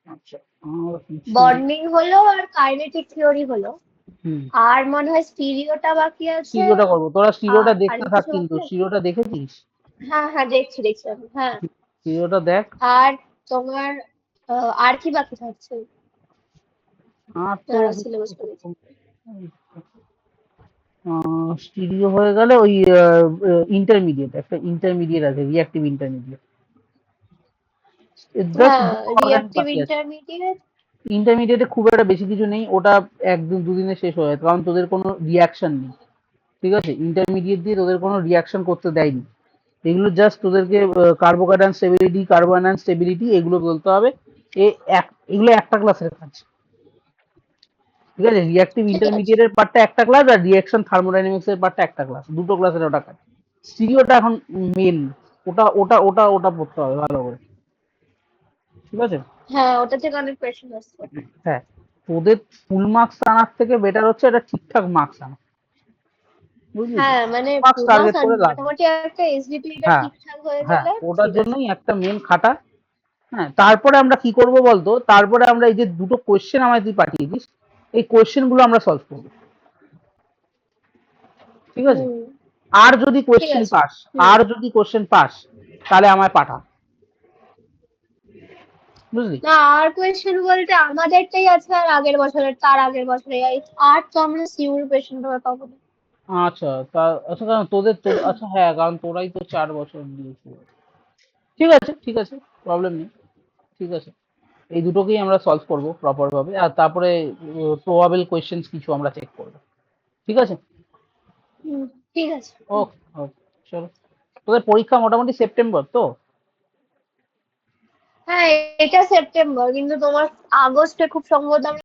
আচ্ছা, আর কি ছিল? বন্ডিং হলো, আর কাইনেটিক থিওরি হলো, হুম, আর মনে হয় স্টিরিওটা বাকি আছে। স্টিরিওটা করবো, তোরা স্টিরিওটা আর দেখতে থাক, কিছু কিন্তু বাকি আছে। স্টিরিওটা দেখেছিস? হ্যাঁ হ্যাঁ, দেখছি দেখছি আমি, হ্যাঁ। স্টিরিওটা দেখ। আর তোমার আর কি বাকি থাকছে? আর তো দাঁড়াও, সিলেবাস করেছি। স্টিরিও হয়ে গেলে ওই ইন্টারমিডিয়েট, একটা ইন্টারমিডিয়েট আছে, রিঅ্যাক্টিভ ইন্টারমিডিয়েট, জাস্ট হ্যাঁ, দুটো অর্গানিক রিঅ্যাক্টিভ বাকি আছে। ইন্টারমিডিয়েট। ইন্টারমিডিয়েটে খুব একটা বেশি কিছু নেই, ওটা একদিন দুদিনে শেষ হয়ে যায়, কারণ তোদের কোনো রিয়াকশন নেই, ঠিক আছে? ইন্টারমিডিয়েট দিয়ে তোদের কোনো রিয়াকশন করতে দেয়নি, এগুলো জাস্ট তোদেরকে কার্বোক্যাটায়ন স্টেবিলিটি, কার্বোআনায়ন স্টেবিলিটি এগুলো বলতে হবে। এ এগুলো একটা ক্লাসের কাজ, ঠিক আছে? রিঅ্যাক্টিভ ঠিক আছে। ইন্টারমিডিয়েটের পার্টটা একটা ক্লাস, আর রিঅ্যাকশন থার্মোডাইনামিক্স এর পার্টটা একটা ক্লাস, দুটো ক্লাসের ওটা কাজ। স্টিরিওটা এখন মেন, ওটা পড়তে হবে ভালো করে, ঠিক আছে? হ্যাঁ, ওটা থেকে অনেক কোয়েশ্চেন আসছে। হ্যাঁ, তোদের ফুল মার্কস আনার থেকে বেটার হচ্ছে এটা ঠিকঠাক মার্কস আনা, বুঝলি তো? হ্যাঁ, মানে মার্কস ফুল টার্গেট মার্কস করে লাভ নেই। মোটামুটি একটা এসজিপিটা হ্যাঁ, ঠিকঠাক হয়ে হ্যাঁ, গেলে ওটার ঠিক আছে। জন্যই একটা মেন খাটা। হ্যাঁ, তারপরে আমরা কি করব বলতো, তারপরে আমরা এই যে দুটো কোশ্চেন আমায় তুই পাঠিয়ে দিস, এই কোশ্চেন গুলো আমরা সলভ করবো, ঠিক আছে? হুম। আর যদি ঠিক কোশ্চেন আছে। পাস, হুম। আর যদি কোশ্চেন পাস, তাহলে আমায় পাঠা, বুঝলি? না, আর কোয়েশ্চেন বলতে আমাদেরটাই আছে, আর আগের বছরের, তার আগের বছরে, আর তো আমরা সিউর কোয়েশ্চেন পেপার পাবো না। আচ্ছা, তা আচ্ছা, কারণ আচ্ছা হ্যাঁ, কারণ তোরাই তো 4 বছর দিয়েছিস। ঠিক আছে, ঠিক আছে, প্রবলেম নেই, ঠিক আছে। এই দুটোকেই আমরা সলভ করব প্রপার ভাবে, আর তারপরে প্রবাবল কোয়েশ্চেন্স কিছু আমরা চেক করব। ঠিক আছে? হুম, ঠিক আছে। ওকে ওকে, চলো। তোদের পরীক্ষা মোটামুটি সেপ্টেম্বর তো? হ্যাঁ, এটা সেপ্টেম্বর, কিন্তু তোমার আগস্টে খুব সম্ভবত